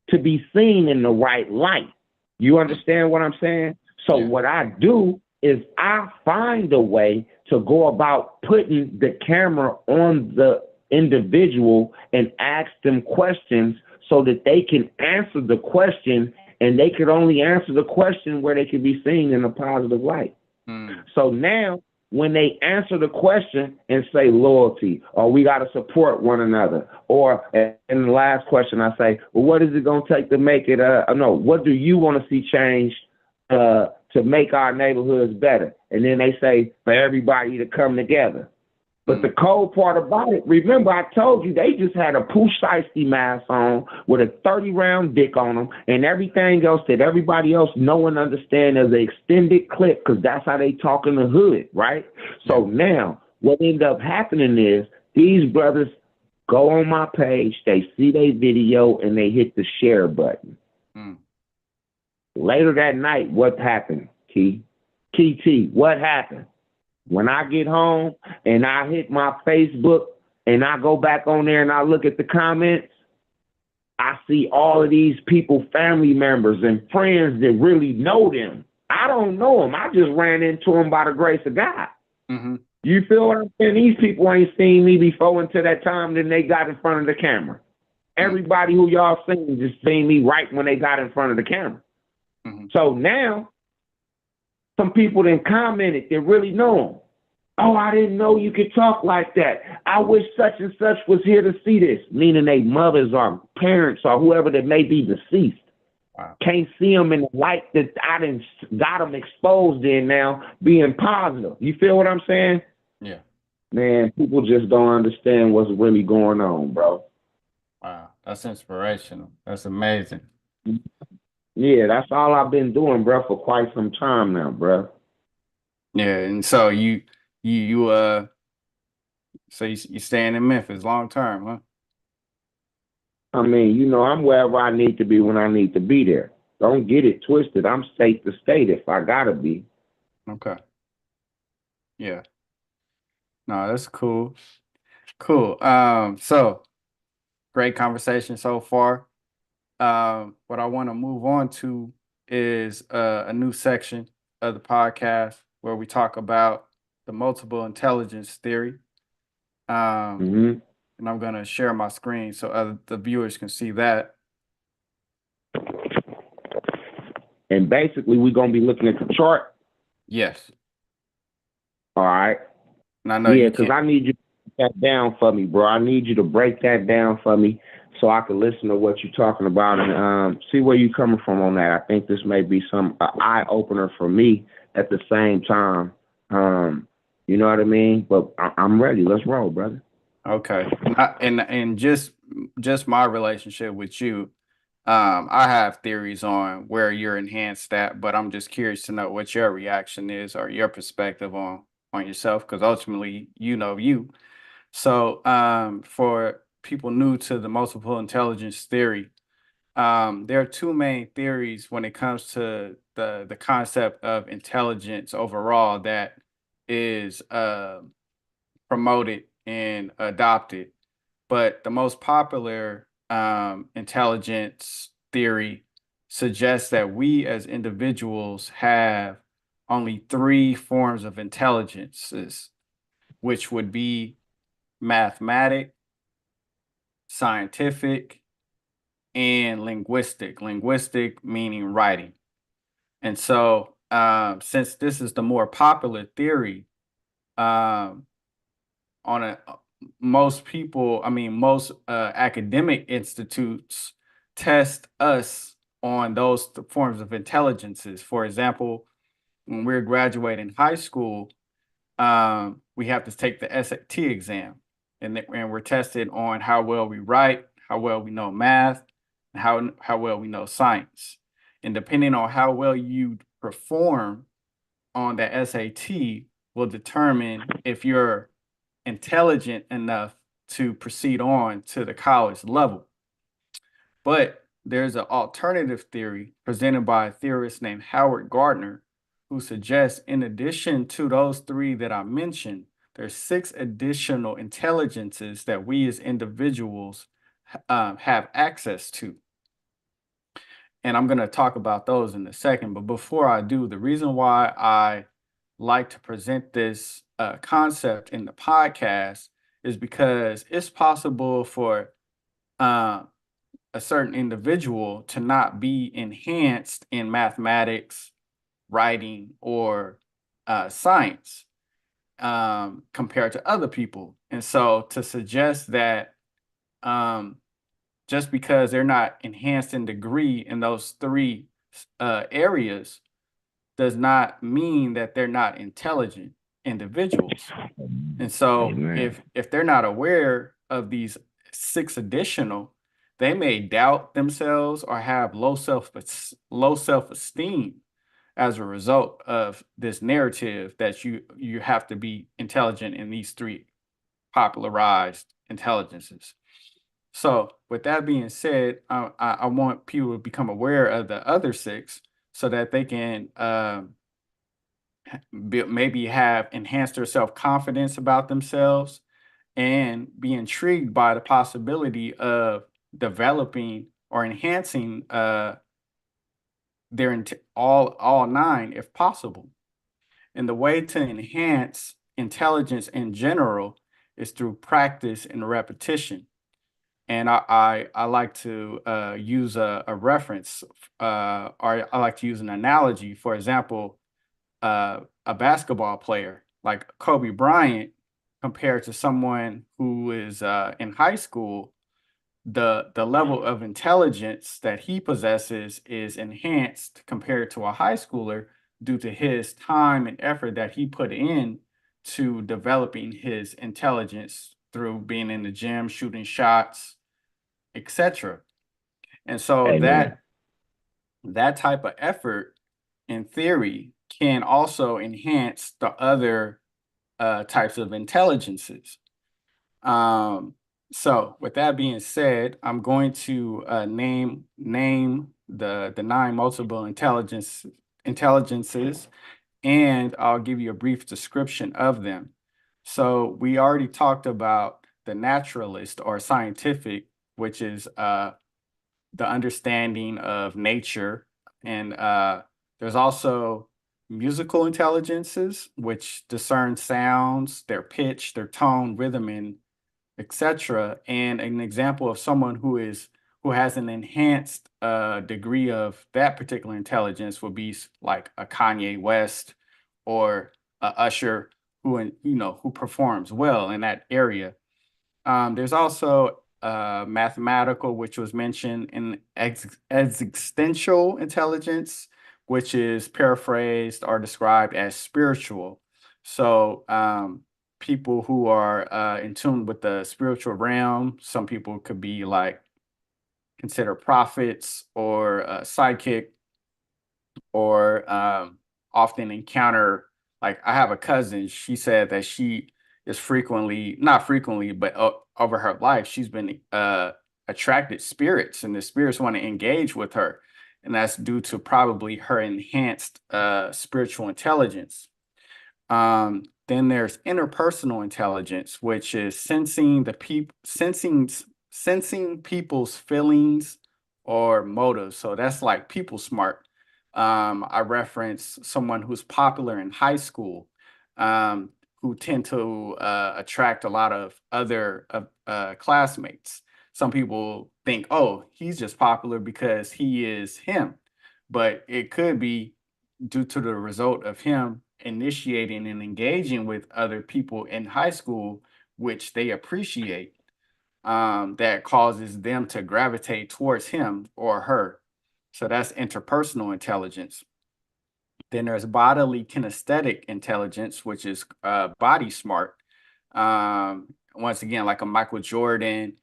to be seen in the right light. You understand what I'm saying? So what I do is I find a way to go about putting the camera on the individual and ask them questions so that they can answer the question, and they could only answer the question where they can be seen in a positive light. So now when they answer the question and say loyalty, or we got to support one another, or in the last question I say, well, what is it going to take to make it, no, what do you want to see change to make our neighborhoods better? And then they say for everybody to come together. But the cold part about it, remember I told you they just had a Pooh Shiesty mask on with a 30-round dick on them and everything else that everybody else know and understand as an extended clip because that's how they talk in the hood, right? So now what ended up happening is these brothers go on my page, they see their video, and they hit the share button. Later that night, what happened, Key? Key T, what happened? When I get home and I hit my Facebook and I go back on there and I look at the comments, I see all of these people, family members and friends that really know them. I don't know them. I just ran into them by the grace of God. You feel what I'm saying? These people ain't seen me before until that time then they got in front of the camera. Everybody who y'all seen just seen me right when they got in front of the camera. So now, some people then commented that really know him. Oh, I didn't know you could talk like that. I wish such and such was here to see this, meaning they mothers or parents or whoever that may be deceased. Can't see them in the light that I done got them exposed in now, being positive. You feel what I'm saying? Yeah. Man, people just don't understand what's really going on, bro. Wow, that's inspirational. That's amazing. Yeah, that's all I've been doing, bro, for quite some time now, bro. Yeah, and so you so you staying in Memphis long term, huh? I mean, you know, I'm wherever I need to be when I need to be there. Don't get it twisted. I'm state to state if I gotta be. Okay. Yeah. No, that's cool. Cool. So great conversation so far. What I want to move on to is a new section of the podcast where we talk about the multiple intelligence theory. And I'm gonna share my screen so the viewers can see that. And basically, we're gonna be looking at the chart. Yes. All right. And I know Yeah, you because can't. I need you to break that down for me, bro. I need you to break that down for me so I can listen to what you're talking about and see where you're coming from on that. I think this may be some eye opener for me at the same time. You know what I mean? But I'm ready. Let's roll, brother. Okay. And just my relationship with you, I have theories on where you're enhanced at, but I'm just curious to know what your reaction is or your perspective on yourself, because ultimately you know you. So for people new to the multiple intelligence theory, there are two main theories when it comes to the concept of intelligence overall that is promoted and adopted. But the most popular intelligence theory suggests that we as individuals have only three forms of intelligences, which would be mathematic, scientific, and linguistic. Linguistic meaning writing. And so, since this is the more popular theory, um, on a most people, I mean, most academic institutes test us on those forms of intelligences. For example, when we're graduating high school, we have to take the SAT exam, and we're tested on how well we write, how well we know math, and how well we know science. And depending on how well you perform on the SAT will determine if you're intelligent enough to proceed on to the college level. But there's an alternative theory presented by a theorist named Howard Gardner, who suggests, in addition to those three that I mentioned, there's 6 additional intelligences that we as individuals have access to. And I'm going to talk about those in a second. But before I do, the reason why I like to present this concept in the podcast is because it's possible for uh, a certain individual to not be enhanced in mathematics, writing, or science compared to other people. And so to suggest that um, just because they're not enhanced in degree in those 3 areas does not mean that they're not intelligent individuals. And so Amen. if they're not aware of these 6 additional, they may doubt themselves or have low self-esteem as a result of this narrative that you have to be intelligent in these 3 popularized intelligences. So with that being said, I want people to become aware of the other 6 so that they can maybe have enhanced their self-confidence about themselves and be intrigued by the possibility of developing or enhancing all 9 if possible. And the way to enhance intelligence in general is through practice and repetition. And I like to use a reference, or I like to use an analogy. For example, a basketball player like Kobe Bryant, compared to someone who is in high school, the level of intelligence that he possesses is enhanced compared to a high schooler due to his time and effort that he put in to developing his intelligence through being in the gym, shooting shots, etc. And so Amen. that type of effort, in theory, can also enhance the other types of intelligences. Um, so with that being said, I'm going to name the 9 multiple intelligences, and I'll give you a brief description of them. So we already talked about the naturalist or scientific, which is the understanding of nature. And there's also musical intelligences, which discern sounds, their pitch, their tone, rhythm, and etc. And an example of someone who has an enhanced degree of that particular intelligence would be like a Kanye West or a Usher who performs well in that area. There's also mathematical, which was mentioned, in existential intelligence, which is paraphrased or described as spiritual. So people who are in tune with the spiritual realm, some people could be like considered prophets or psychic, or often encounter, like I have a cousin, she said that she is frequently, not frequently, but over her life, she's been attracted spirits, and the spirits want to engage with her. And that's due to probably her enhanced spiritual intelligence. Then there's interpersonal intelligence, which is sensing people's feelings or motives. So that's like people smart. I reference someone who's popular in high school, um, who tend to attract a lot of other classmates. Some people think, oh, he's just popular because he is him, but it could be due to the result of him initiating and engaging with other people in high school which they appreciate, that causes them to gravitate towards him or her. So that's interpersonal intelligence. Then there's bodily kinesthetic intelligence, which is body smart. Once again, like a Michael Jordan,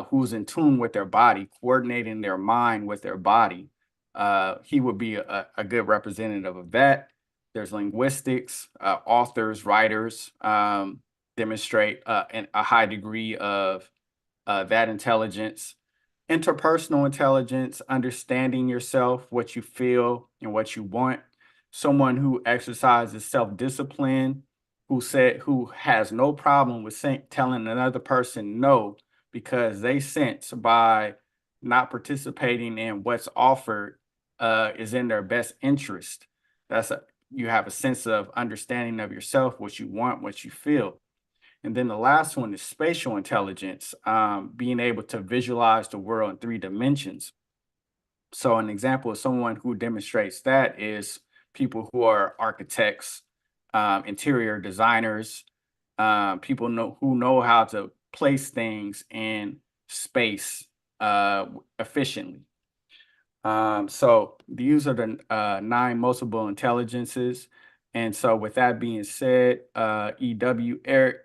who's in tune with their body, coordinating their mind with their body. He would be a good representative of that. There's linguistics, authors, writers demonstrate a high degree of that intelligence. Interpersonal intelligence, understanding yourself, what you feel and what you want. Someone who exercises self-discipline, who has no problem with telling another person no, because they sense by not participating in what's offered is in their best interest. You have a sense of understanding of yourself, what you want, what you feel. And then the last one is spatial intelligence, being able to visualize the world in 3 dimensions. So an example of someone who demonstrates that is people who are architects, interior designers, people who know how to place things in space efficiently. So these are the 9 multiple intelligences. And so with that being said, EW, Eric,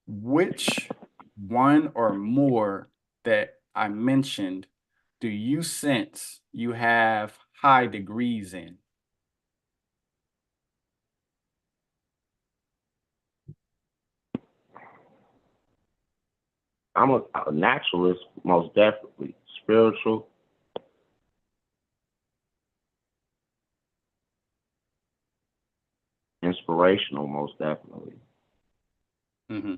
which one or more that I mentioned do you sense you have high degrees in? I'm a naturalist, most definitely. Spiritual, inspirational, most definitely. Mm-hmm.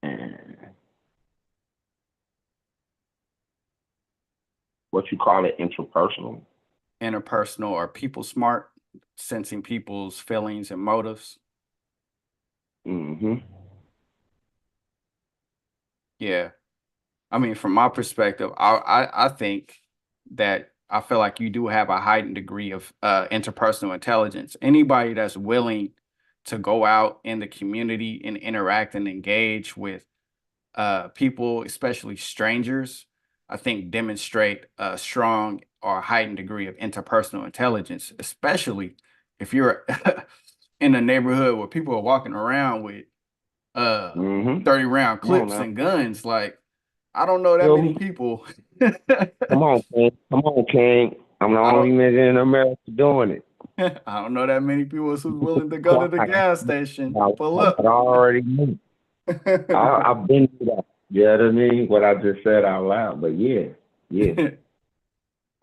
And what you call it, interpersonal? Interpersonal or people smart, sensing people's feelings and motives. Mm-hmm. Yeah. I mean, from my perspective, I think that I feel like you do have a heightened degree of interpersonal intelligence. Anybody that's willing to go out in the community and interact and engage with people, especially strangers, I think demonstrate a strong or heightened degree of interpersonal intelligence, especially if you're in a neighborhood where people are walking around with uh Mm-hmm. 30 round Come on clips now. and guns. Like, I don't know that Feel many me? people. Come on, King. Come on, King. I'm the I only don't nigga in America doing it. I don't know that many people who's willing to go to So the gas station I, and pull I up. already knew. I've been through that. You know what I mean? What I just said out loud. But yeah, yeah.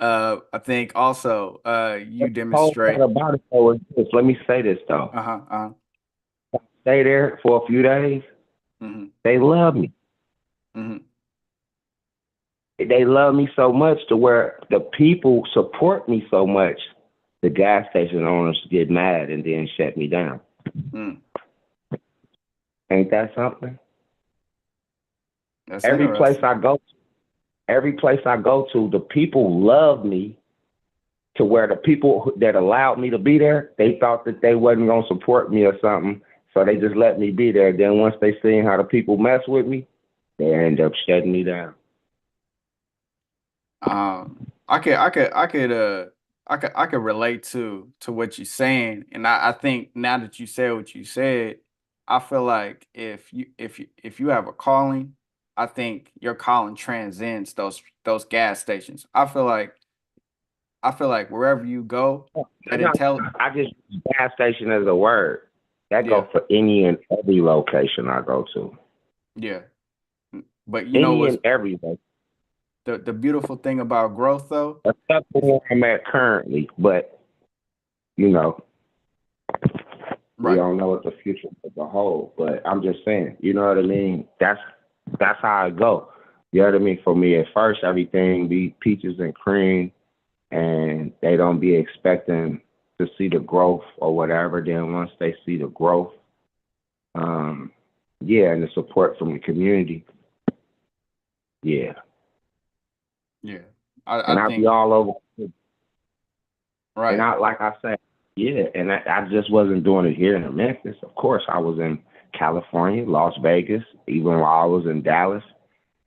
I think also you The whole part demonstrate. about it though is this. Let me say this though. Uh-huh, uh-huh. Stay there for a few days. Mm-hmm, They love me. mm-hmm. They love me so much to where the people support me so much. The gas station owners get mad and then shut me down. Mm. Ain't that something? That's Every place interesting. I go, every place I go to, the people love me to where the people that allowed me to be there, they thought that they wasn't gonna support me or something, so they just let me be there. Then once they seen how the people mess with me, they end up shutting me down. I could I could relate to what you're saying. And I think now that you said what you said, I feel like if you have a calling, I think your calling transcends those gas stations. I feel like wherever you go, that I just use gas station as a word. That yeah, goes for any and every location I go to. yeah. But you know Any what's and every location. the beautiful thing about growth though Except for is where I'm at currently. But, you know, we right. don't know what the future as a whole. But I'm just saying, you know what I mean? That's how I go. You know what I mean? For me, at first, everything be peaches and cream, and they don't be expecting to see the growth or whatever. Then once they see the growth, um, yeah, and the support from the community, yeah. Yeah. And I I be think all over. And Right. I, like I said, yeah, and I just wasn't doing it here in Memphis. Of course, I was in California, Las Vegas, even while I was in Dallas.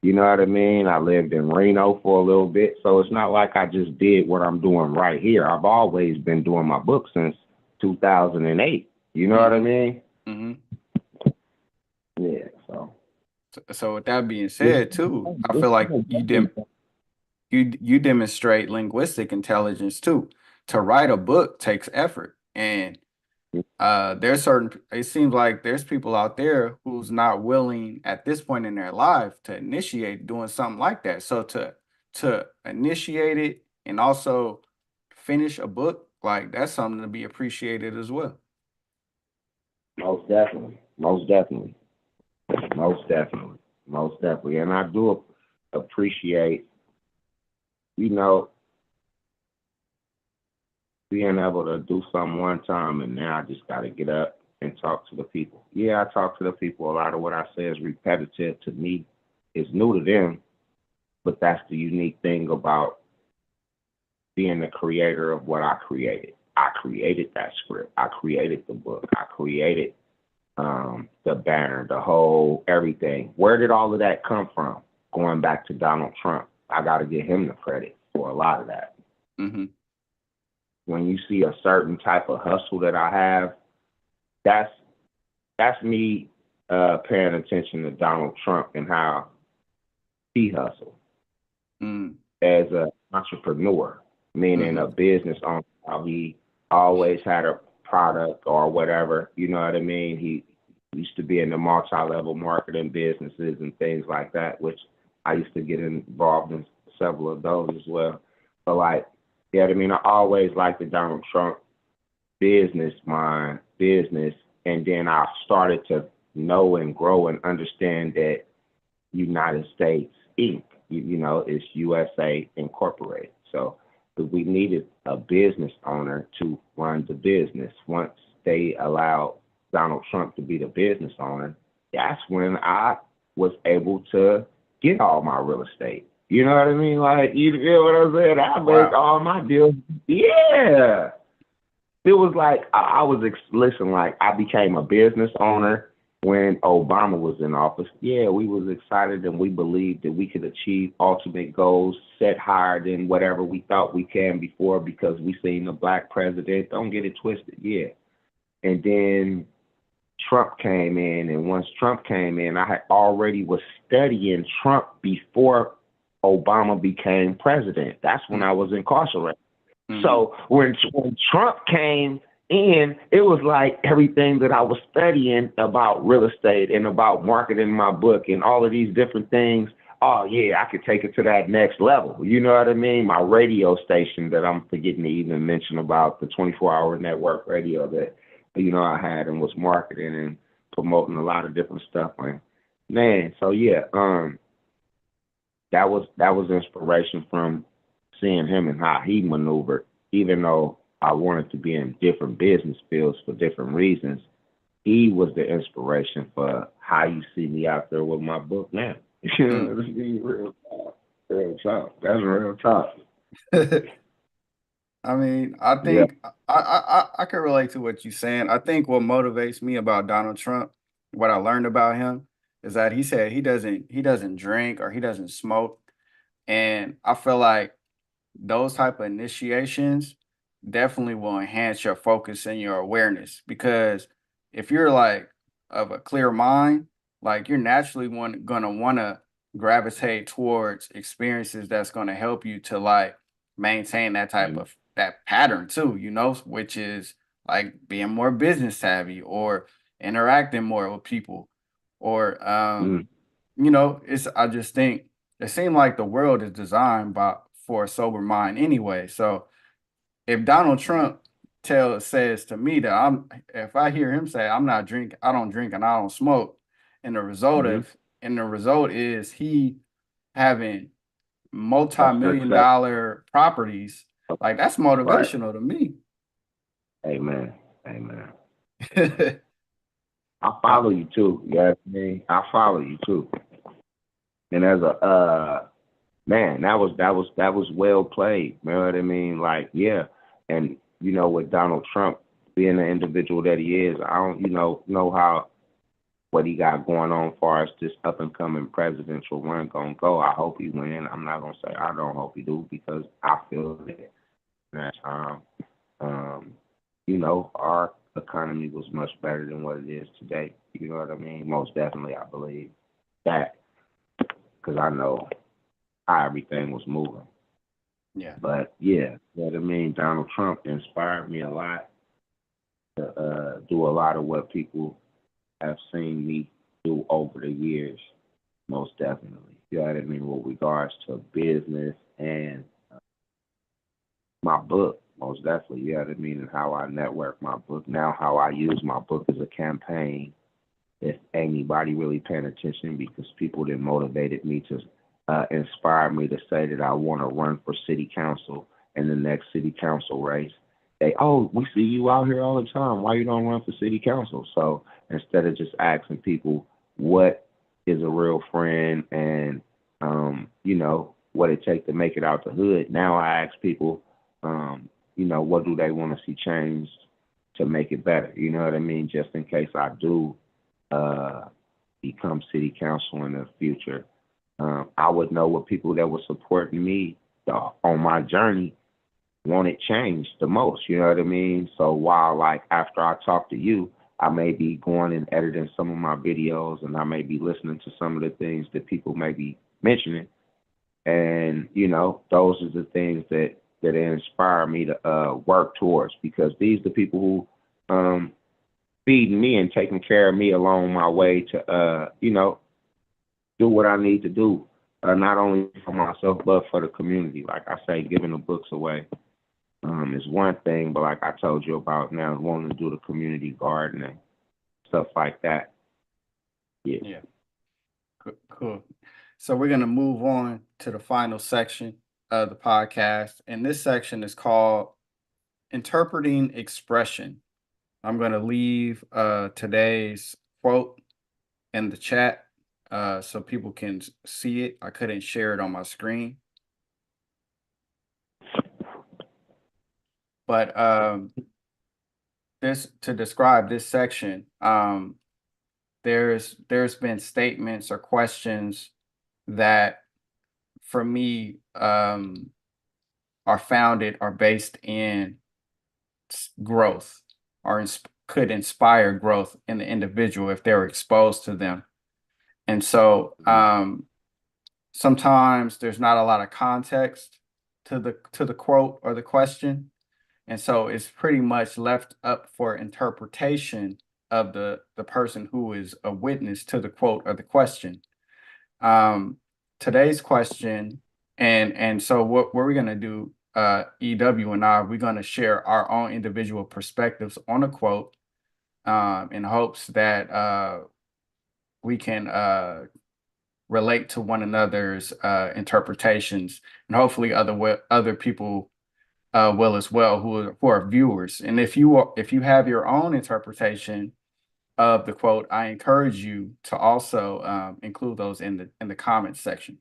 You know what I mean? I lived in Reno for a little bit. So it's not like I just did what I'm doing right here. I've always been doing my book since 2008. You know what I Mm-hmm. mean? Mm-hmm. Yeah, so. So with that being Yeah. said, too, I feel like you demonstrate linguistic intelligence too. To write a book takes effort, and there's certain. It seems like there's people out there who's not willing at this point in their life to initiate doing something like that. So to initiate it and also finish a book, like that's something to be appreciated as well. Most definitely. Most definitely. Most definitely. Most definitely. And I do appreciate, you know, being able to do something one time and now I just got to get up and talk to the people. Yeah, I talk to the people. A lot of what I say is repetitive to me. It's new to them, but that's the unique thing about being the creator of what I created. I created that script. I created the book. I created the banner, the whole everything. Where did all of that come from? Going back to Donald Trump, I got to give him the credit for a lot of that. Mm-hmm. When you see a certain type of hustle that I have, that's that's me paying attention to Donald Trump and how he hustled Mm-hmm. as an entrepreneur, meaning Mm-hmm. a business owner. How he always had a product or whatever. You know what I mean? He used to be in the multi-level marketing businesses and things like that, which I used to get involved in several of those as well. But like, yeah, I mean, I always liked the Donald Trump business mind, business, and then I started to know and grow and understand that United States Inc. You know, it's USA Incorporated. So we needed a business owner to run the business. Once they allowed Donald Trump to be the business owner, that's when I was able to get all my real estate. You know what I mean? Like, you feel what I'm saying? I make Wow. all my deals. Yeah. It was like I was listen, like I became a business owner when Obama was in office. Yeah, we was excited and we believed that we could achieve ultimate goals set higher than whatever we thought we can before because we seen a black president. Don't get it twisted. Yeah. And then Trump came in, and once Trump came in, I had already was studying Trump before Obama became president. That's when I was incarcerated. Mm-hmm. So when Trump came in, it was like everything that I was studying about real estate and about marketing my book and all of these different things. Oh yeah, I could take it to that next level. You know what I mean? My radio station that I'm forgetting to even mention about, the 24-hour network radio that I had and was marketing and promoting a lot of different stuff. And man, so yeah, that was inspiration from seeing him and how he maneuvered. Even though I wanted to be in different business fields for different reasons, he was the inspiration for how you see me out there with my book now. You know, Mm-hmm. let's be real talk. Real talk. That's real talk. I mean, I Yeah. think I can relate to what you're saying. I think what motivates me about Donald Trump, what I learned about him, is that he said he doesn't drink or he doesn't smoke, and I feel like those type of initiations definitely will enhance your focus and your awareness because if you're like of a clear mind, like you're naturally gonna want to gravitate towards experiences that's gonna help you to like maintain that type Mm-hmm. of that pattern too, which is like being more business savvy or interacting more with people or it's I just think it seems like the world is designed by for a sober mind anyway. So if Donald Trump says to me that if I hear him say I don't drink and I don't smoke, and Mm-hmm. the result is he having A multi-million success. dollar properties, like that's Right. motivational to me. Amen. Amen. I, I follow you too. You know what I mean? I follow you too. And as a man, that was well played. You know what I mean? Like, yeah. And, you know, with Donald Trump being the individual that he is, I don't, know how what he got going on as far as this up and coming presidential run gonna go. I hope he win. I'm not gonna say I don't hope he do because I feel that that um, our economy was much better than what it is today. You know what I mean? Most definitely, I believe that because I know how everything was moving. Yeah. But yeah, you know what I mean? Donald Trump inspired me a lot to do a lot of what people have seen me do over the years, most definitely. You know what I mean? With regards to business and my book, most definitely. You know what I mean? And how I network my book. Now, how I use my book as a campaign. If anybody really paying attention, because people that motivated me to inspire me to say that I want to run for city council in the next city council race. We see you out here all the time. Why you don't run for city council? So instead of just asking people what is a real friend and what it takes to make it out the hood, now I ask people, what do they want to see changed to make it better? You know what I mean? Just in case I do uh, become city council in the future, I would know what people that were supporting me on my journey wanted changed the most. You know what I mean? So while like after I talk to you, I may be going and editing some of my videos, and I may be listening to some of the things that people may be mentioning, and those are the things that inspire me to work towards, because these are the people who feeding me and taking care of me along my way to do what I need to do, not only for myself but for the community. Like I say, giving the books away is one thing, but like I told you about now, wanting to do the community garden and stuff like that. Yeah. Yeah. Cool. So we're going to move on to the final section of the podcast. And this section is called Interpreting Expression. I'm going to leave today's quote in the chat so people can see it. I couldn't share it on my screen. But to describe this section, there's been statements or questions that for me are based in growth, or could inspire growth in the individual if they're exposed to them. And so sometimes there's not a lot of context to the quote or the question. And so it's pretty much left up for interpretation of the person who is a witness to the quote or the question. Today's question, and so what we're going to do, EW and I, we're going to share our own individual perspectives on a quote in hopes that we can relate to one another's interpretations, and hopefully other people will as well, who are viewers. And if you have your own interpretation of the quote, I encourage you to also include those in the comments section.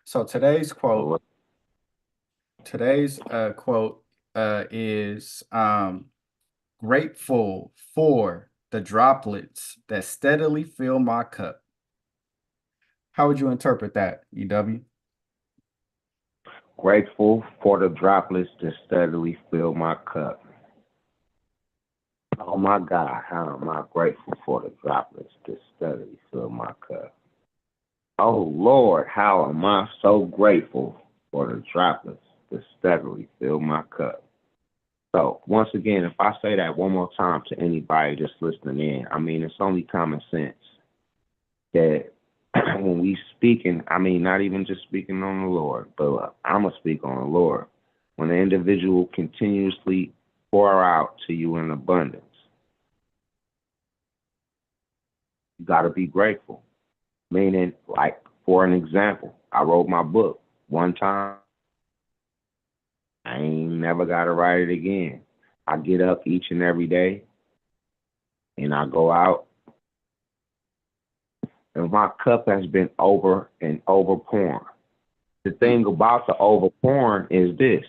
So today's quote is grateful for the droplets that steadily fill my cup. How would you interpret that, EW? Grateful for the droplets that steadily fill my cup. Oh my God, how am I grateful for the droplets that steadily fill my cup? Oh Lord, how am I so grateful for the droplets that steadily fill my cup? So once again, if I say that one more time to anybody just listening in, I mean, it's only common sense that when we speaking, I mean, not even just speaking on the Lord, but I'm going to speak on the Lord. When the individual continuously pour out to you in abundance, you got to be grateful. Meaning, like, for an example, I wrote my book one time. I ain't never got to write it again. I get up each and every day and I go out, and my cup has been over and over pouring. The thing about the overpouring is this: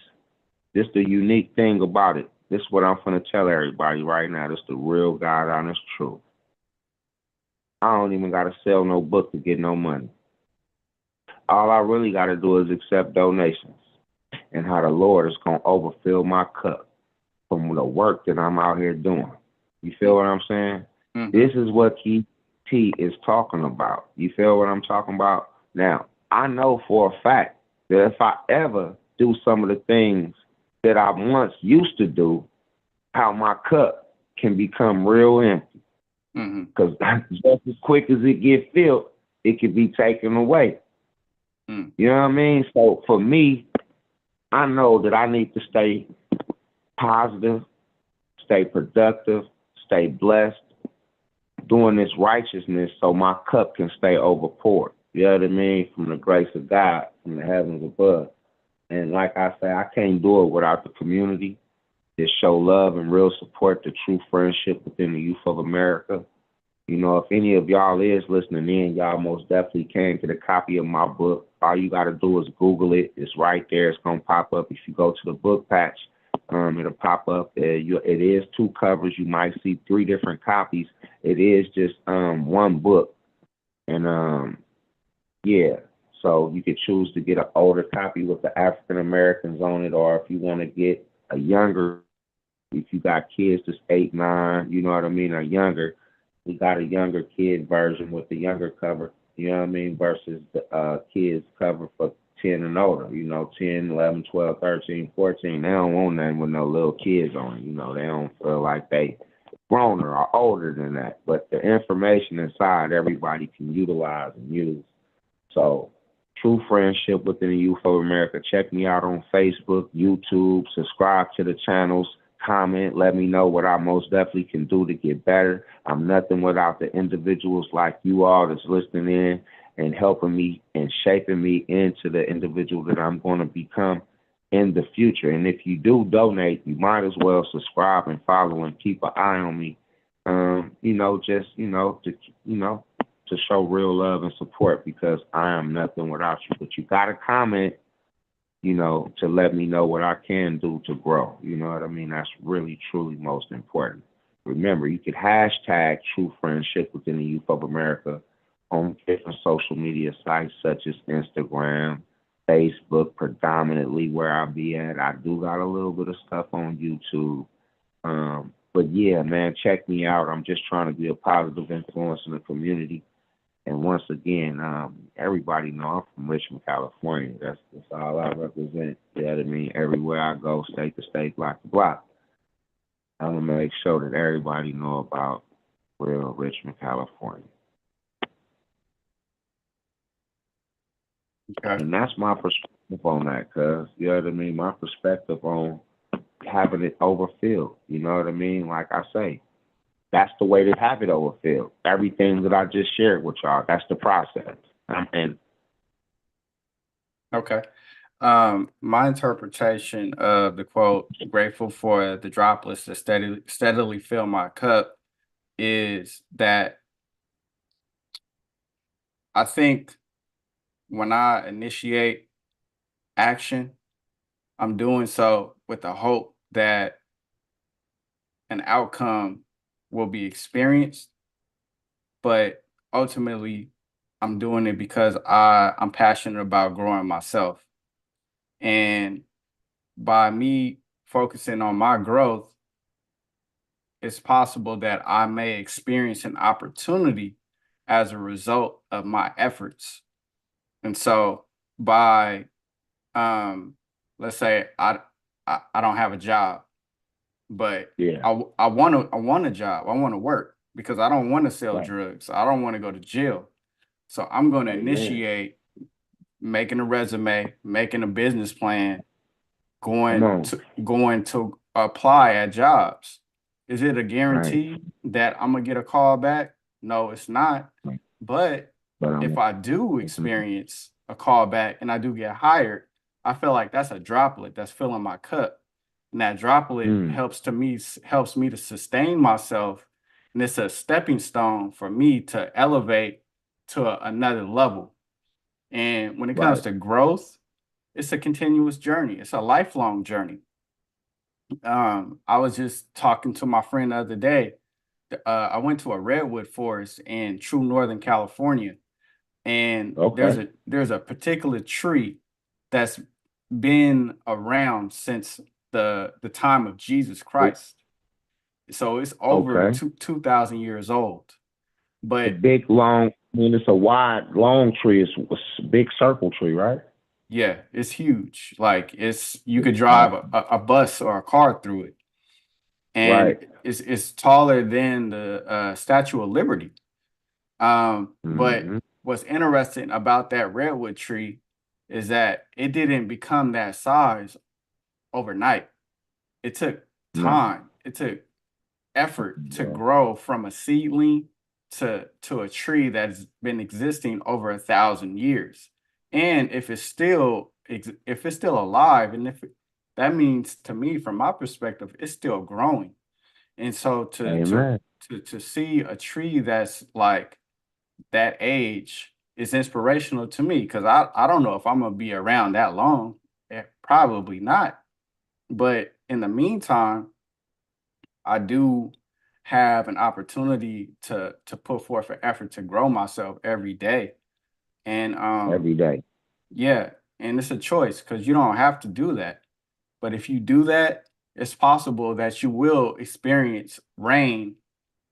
This the unique thing about it. This is what I'm gonna tell everybody right now. This the real God honest truth. I don't even gotta sell no book to get no money. All I really gotta do is accept donations, and how the Lord is gonna overfill my cup from the work that I'm out here doing. You feel what I'm saying? Mm-hmm. This is what T is talking about. You feel what I'm talking about? Now, I know for a fact that if I ever do some of the things that I once used to do, how my cup can become real empty. Mm-hmm. Because just as quick as it get filled, it can be taken away. Mm. You know what I mean? So for me, I know that I need to stay positive, stay productive, stay blessed, doing this righteousness so my cup can stay overpoured. You know what I mean? From the grace of God, from the heavens above. And like I say, I can't do it without the community that show love and real support, the true friendship within the youth of America. You know, if any of y'all is listening in, y'all most definitely can get a copy of my book. All you got to do is Google it. It's right there. It's going to pop up. If you go to the book patch, it'll pop up. It is 2 covers. You might see 3 different copies. It is just one book. And yeah, so you could choose to get an older copy with the African Americans on it, or if you want to get a younger, if you got kids that's 8, 9, you know what I mean, or younger, we got a younger kid version with the younger cover, you know what I mean, versus the kids cover for 10 and older, you know, 10, 11, 12, 13, 14. They don't want nothing with no little kids on it, you know, they don't feel like they grown or older than that. But the information inside, everybody can utilize and use. So, true friendship within the youth of America. Check me out on Facebook, YouTube, subscribe to the channels, comment, let me know what I most definitely can do to get better. I'm nothing without the individuals like you all that's listening in and helping me and shaping me into the individual that I'm going to become in the future. And if you do donate, you might as well subscribe and follow and keep an eye on me. To show real love and support, because I am nothing without you. But you got to comment, to let me know what I can do to grow. You know what I mean? That's really, truly most important. Remember, you could hashtag true friendship within the youth of America on different social media sites such as Instagram, Facebook, predominantly where I be at. I do got a little bit of stuff on YouTube. But yeah, man, check me out. I'm just trying to be a positive influence in the community. And once again, everybody know I'm from Richmond, California. That's all I represent. You know what I mean? Everywhere I go, state to state, block to block, I'm gonna make sure that everybody know about real Richmond, California. Okay. And that's my perspective on that, cuz you know what I mean? My perspective on having it overfilled. You know what I mean? Like I say, that's the way to have it overfilled. Everything that I just shared with y'all, that's the process. And Okay. My interpretation of the quote, grateful for the droplets that steadily fill my cup, is that I think when I initiate action, I'm doing so with the hope that an outcome will be experienced, but ultimately I'm doing it because I'm passionate about growing myself. And by me focusing on my growth, it's possible that I may experience an opportunity as a result of my efforts. And so by let's say I don't have a job, but yeah, I want a job. I want to work because I don't want to sell right. drugs. I don't want to go to jail. So I'm going to Amen. initiate making a resume, making a business plan, Come on. going to apply at jobs. Is it a Right. guarantee that I'm gonna get a call back? No, it's not. Right. But But if I do mhm. experience a call back and I do get hired, I feel like that's a droplet that's filling my cup. And that droplet Mm, helps me to sustain myself. And it's a stepping stone for me to elevate to another level. And when it comes right. to growth, it's a continuous journey. It's a lifelong journey. I was just talking to my friend the other day. I went to a redwood forest in true Northern California, and Okay. there's a particular tree that's been around since the time of Jesus Christ. So it's over Okay. 2,000 years old. A But big long. I mean, it's a wide, long tree. It's a big circle tree, right? yeah, it's huge. Like it's you could Yeah. drive a bus or a car through it, and Right. it's taller than the Statue of Liberty. But Hmm. what's interesting about that redwood tree is that it didn't become that size overnight. It took No. time. It took effort to Yeah. grow from a seedling to a tree that's been existing over 1,000 years. And if it's still alive, and if that means to me, from my perspective, it's still growing. And so Amen. to see a tree that's like that age is inspirational to me because I don't know if I'm gonna be around that long. Probably not. But in the meantime, I do have an opportunity to put forth an effort to grow myself every day. And Every day. yeah, and it's a choice because you don't have to do that. But if you do that, it's possible that you will experience rain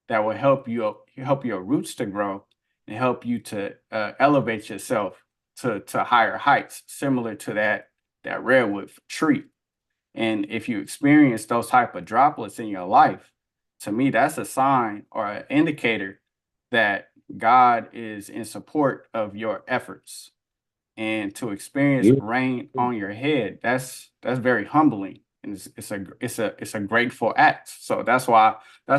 that will help your roots to grow and help you to elevate yourself to higher heights, similar to that redwood tree. And if you experience those type of droplets in your life, to me, that's a sign or an indicator that God is in support of your efforts. And to experience You. rain on your head, that's very humbling. And it's a grateful act. So that's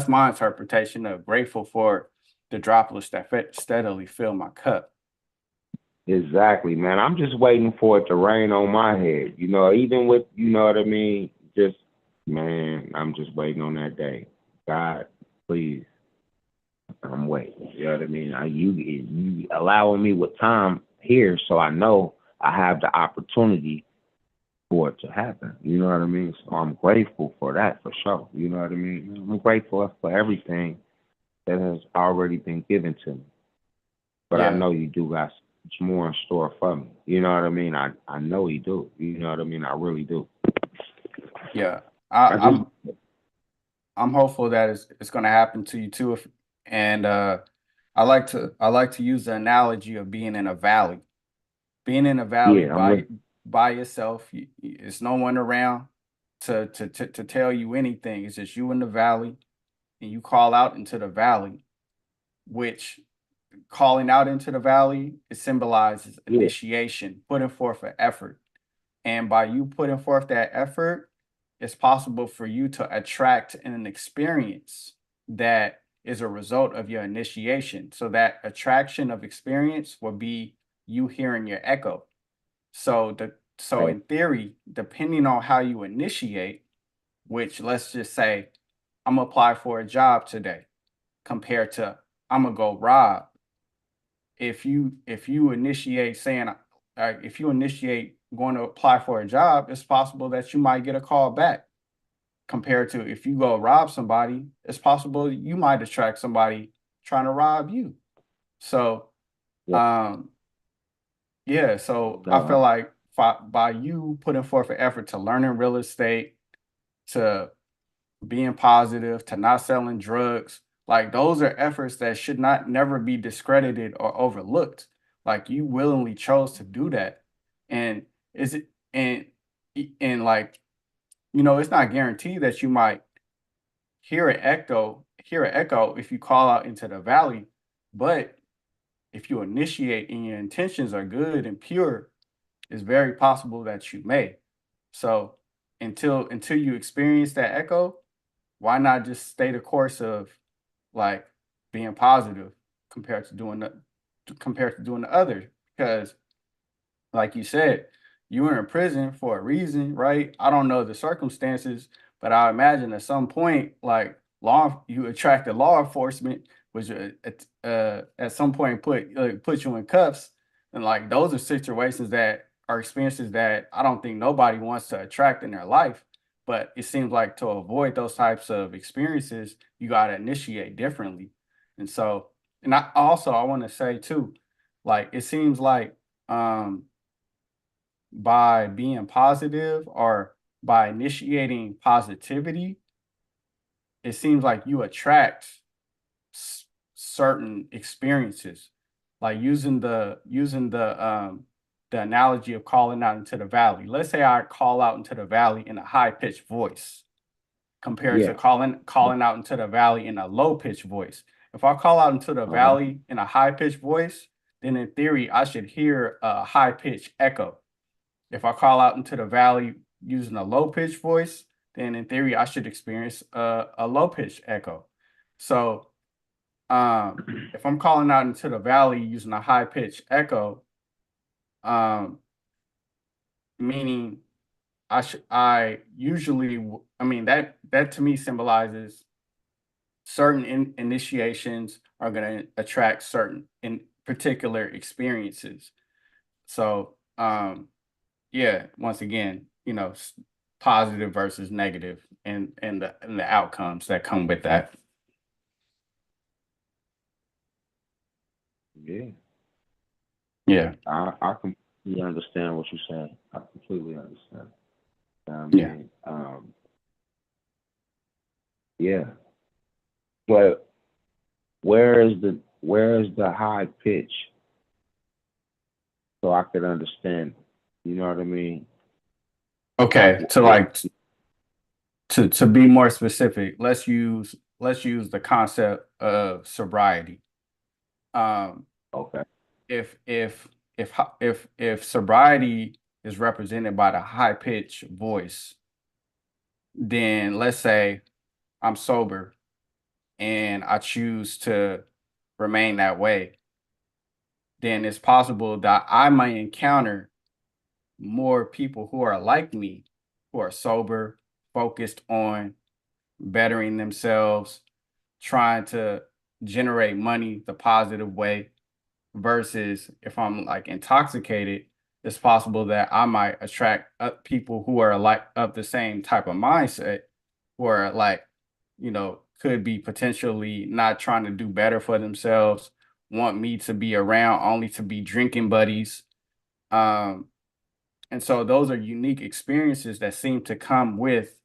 my interpretation of grateful for the droplets that steadily fill my cup. Exactly, man. I'm just waiting for it to rain on my head. Even with, you know what I mean? Just, man, I'm just waiting on that day. God, please, I'm waiting. You know what I mean? You allowing me with time here, so I know I have the opportunity for it to happen. You know what I mean? So I'm grateful for that for sure. You know what I mean? I'm grateful for everything that has already been given to me. But I Yeah, know you do got much more in store for me. You know what I mean? I know you do. You know what I mean? I really do. yeah. I I, just I'm hopeful that it's going to happen to you too. And I like to use the analogy of being in a valley. Being in a valley yeah, I'm listening. by yourself, it's no one around to tell you anything. It's just you in the valley, and you call out into the valley, which calling out into the valley, it symbolizes Yeah, initiation, putting forth an effort. And by you putting forth that effort, it's possible for you to attract an experience that is a result of your initiation. So that attraction of experience will be you hearing your echo. So right. in theory, depending on how you initiate, which let's just say I'm gonna apply for a job today, compared to I'm gonna go rob. If you initiate saying if you initiate going to apply for a job, it's possible that you might get a call back. Compared to if you go rob somebody, it's possible you might attract somebody trying to rob you. So Yeah, um yeah, so I no, feel like by you putting forth an effort to learning real estate, to being positive, to not selling drugs, like those are efforts that should not never be discredited or overlooked. Like you willingly chose to do that. And is it and like, it's not guaranteed that you might hear an echo if you call out into the valley, but if you initiate and your intentions are good and pure, it's very possible that you may. So until you experience that echo, why not just stay the course of like being positive compared to doing the other? Because like you said, you were in prison for a reason, right? I don't know the circumstances, but I imagine at some point, like you attracted law enforcement, which at some point put you in cuffs, and like those are situations that are experiences that I don't think nobody wants to attract in their life. But it seems like to avoid those types of experiences, you got to initiate differently. And so, and I want to say too, like it seems like um by being positive or by initiating positivity, it seems like you attract certain experiences. Like using the analogy of calling out into the valley. Let's say I call out into the valley in a high pitched voice compared to Yeah. calling out into the valley in a low pitched voice. If I call out into the Uh-huh. valley in a high pitched voice, then in theory I should hear a high pitched echo. If I call out into the valley using a low pitched voice, then in theory I should experience a low pitched echo. So if I'm calling out into the valley using a high pitched echo, um, meaning I usually I mean that to me symbolizes certain initiations are going to attract certain in particular experiences. So yeah, once again, positive versus negative and the outcomes that come with that. Yeah. Yeah, I completely understand what you're saying. I completely understand. I yeah. mean, yeah. But where is the high pitch so I could understand? You know what I mean? Like Okay, to like to be more specific, let's use the concept of sobriety. Um, okay. if sobriety is represented by the high pitched voice, then let's say I'm sober and I choose to remain that way, then it's possible that I might encounter more people who are like me, who are sober, focused on bettering themselves, trying to generate money the positive way, versus if I'm like intoxicated, it's possible that I might attract people who are like of the same type of mindset, who are like, could be potentially not trying to do better for themselves, want me to be around only to be drinking buddies. Um, and so those are unique experiences that seem to come with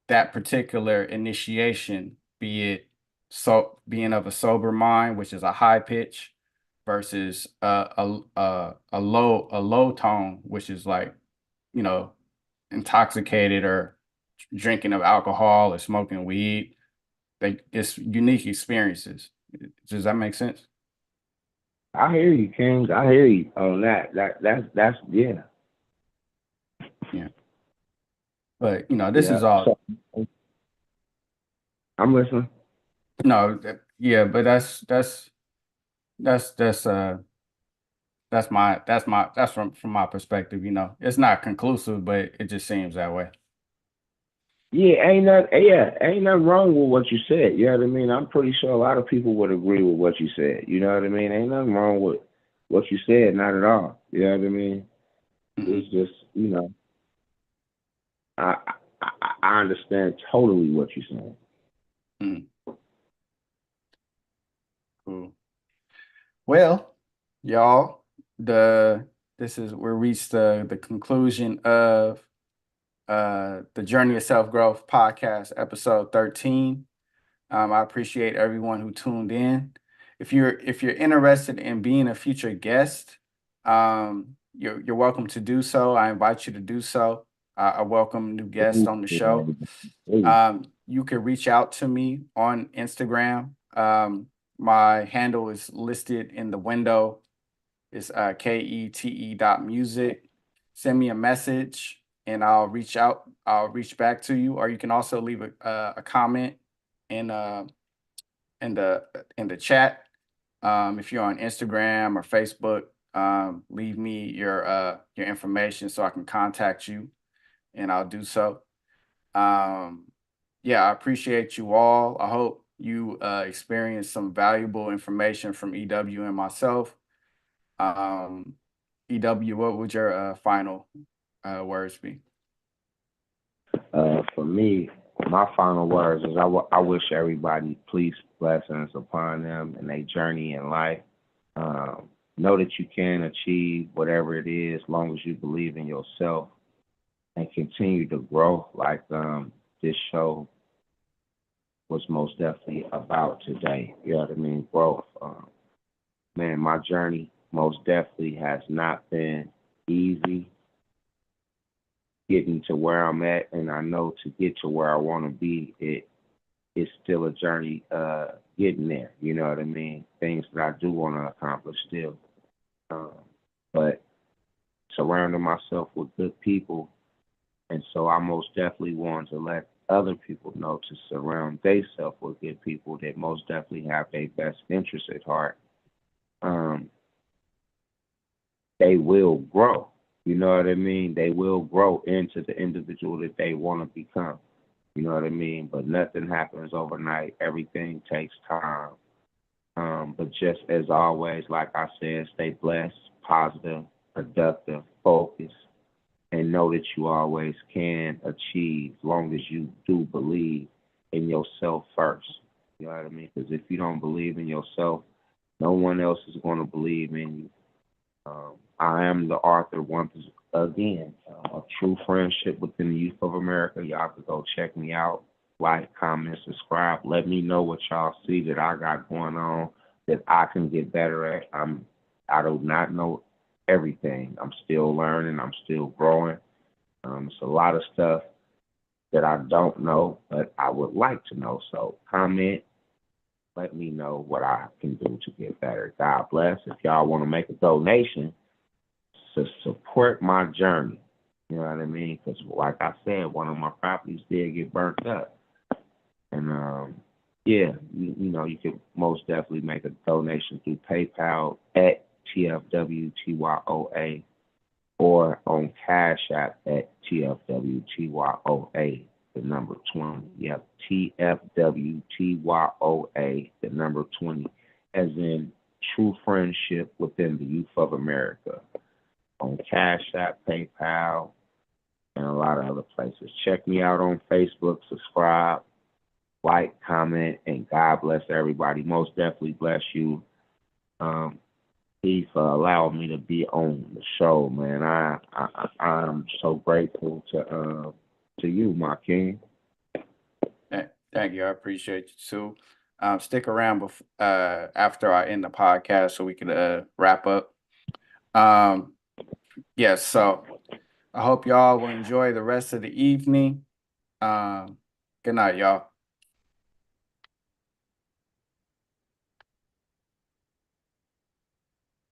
that particular initiation, be it being of a sober mind, which is a high pitch, versus a low tone, which is like, you know, intoxicated or drinking of alcohol or smoking weed. It's unique experiences. Does that make sense? I hear you, King. I hear you on that. That's yeah. Yeah. But this Yeah. is all So I'm listening. no, yeah, but that's that's from my perspective. It's not conclusive, but it just seems that way. Ain't nothing wrong with what you said. You know what I mean? I'm pretty sure a lot of people would agree with what you said. You know what I mean? Ain't nothing wrong with what you said, not at all. You know what I mean? Hmm. It's just, I I understand totally what you're saying. Hmm. Cool. Well, y'all, the this is we reached the conclusion of the Journey of Self Growth podcast, episode 13. I appreciate everyone who tuned in. If you're interested in being a future guest, you're welcome to do so. I invite you to do so. I welcome new guests on the show. You can reach out to me on Instagram. My handle is listed in the window. It's KETE.music. Send me a message and I'll reach out. I'll reach back to you. Or you can also leave a comment in in the in the chat. If you're on Instagram or Facebook, leave me your information so I can contact you, and I'll do so. Um, yeah, I appreciate you all. I hope you experienced some valuable information from EW and myself. Um, EW, what would your final words be? For me, my final words is I wish everybody peace, blessings upon them and their journey in life. Know that you can achieve whatever it is, as long as you believe in yourself and continue to grow. Like this show was most definitely about today. You know what I mean? Growth. Man, my journey most definitely has not been easy getting to where I'm at, and I know to get to where I want to be, it's still a journey getting there. You know what I mean? Things that I do want to accomplish still, um, but surrounding myself with good people, and so I most definitely want to let other people know to surround themselves with good people that most definitely have their best interests at heart. Um, they will grow. You know what I mean? They will grow into the individual that they want to become. You know what I mean? But nothing happens overnight. Everything takes time. But just as always, like I said, stay blessed, positive, productive, focused, and know that you always can achieve as long as you do believe in yourself first. You know what I mean? Because if you don't believe in yourself, no one else is going to believe in you. I am the author once again, a true friendship within the youth of America. Y'all can go check me out, like, comment, subscribe. Let me know what y'all see that I got going on that I can get better at. I do not know everything. I'm still learning. I'm still growing. It's a lot of stuff that I don't know, but I would like to know. So comment, let me know what I can do to get better. God bless. If y'all want to make a donation to support my journey, you know what I mean? Because, like I said, one of my properties did get burnt up. And, yeah, you know, you could most definitely make a donation through PayPal at TFWTYOA or on Cash App at TFWTYOA, the number 20. Yep, TFWTYOA, the number 20, as in true friendship within the youth of America. On Cash App, PayPal, and a lot of other places. Check me out on Facebook, subscribe, like, comment, and God bless everybody. Most definitely bless you. He's allowed me to be on the show, man. I'm so grateful to you, my king. Thank you. I appreciate you too. Stick around after I end the podcast so we can wrap up. Yes, so I hope y'all will enjoy the rest of the evening. Good night, y'all.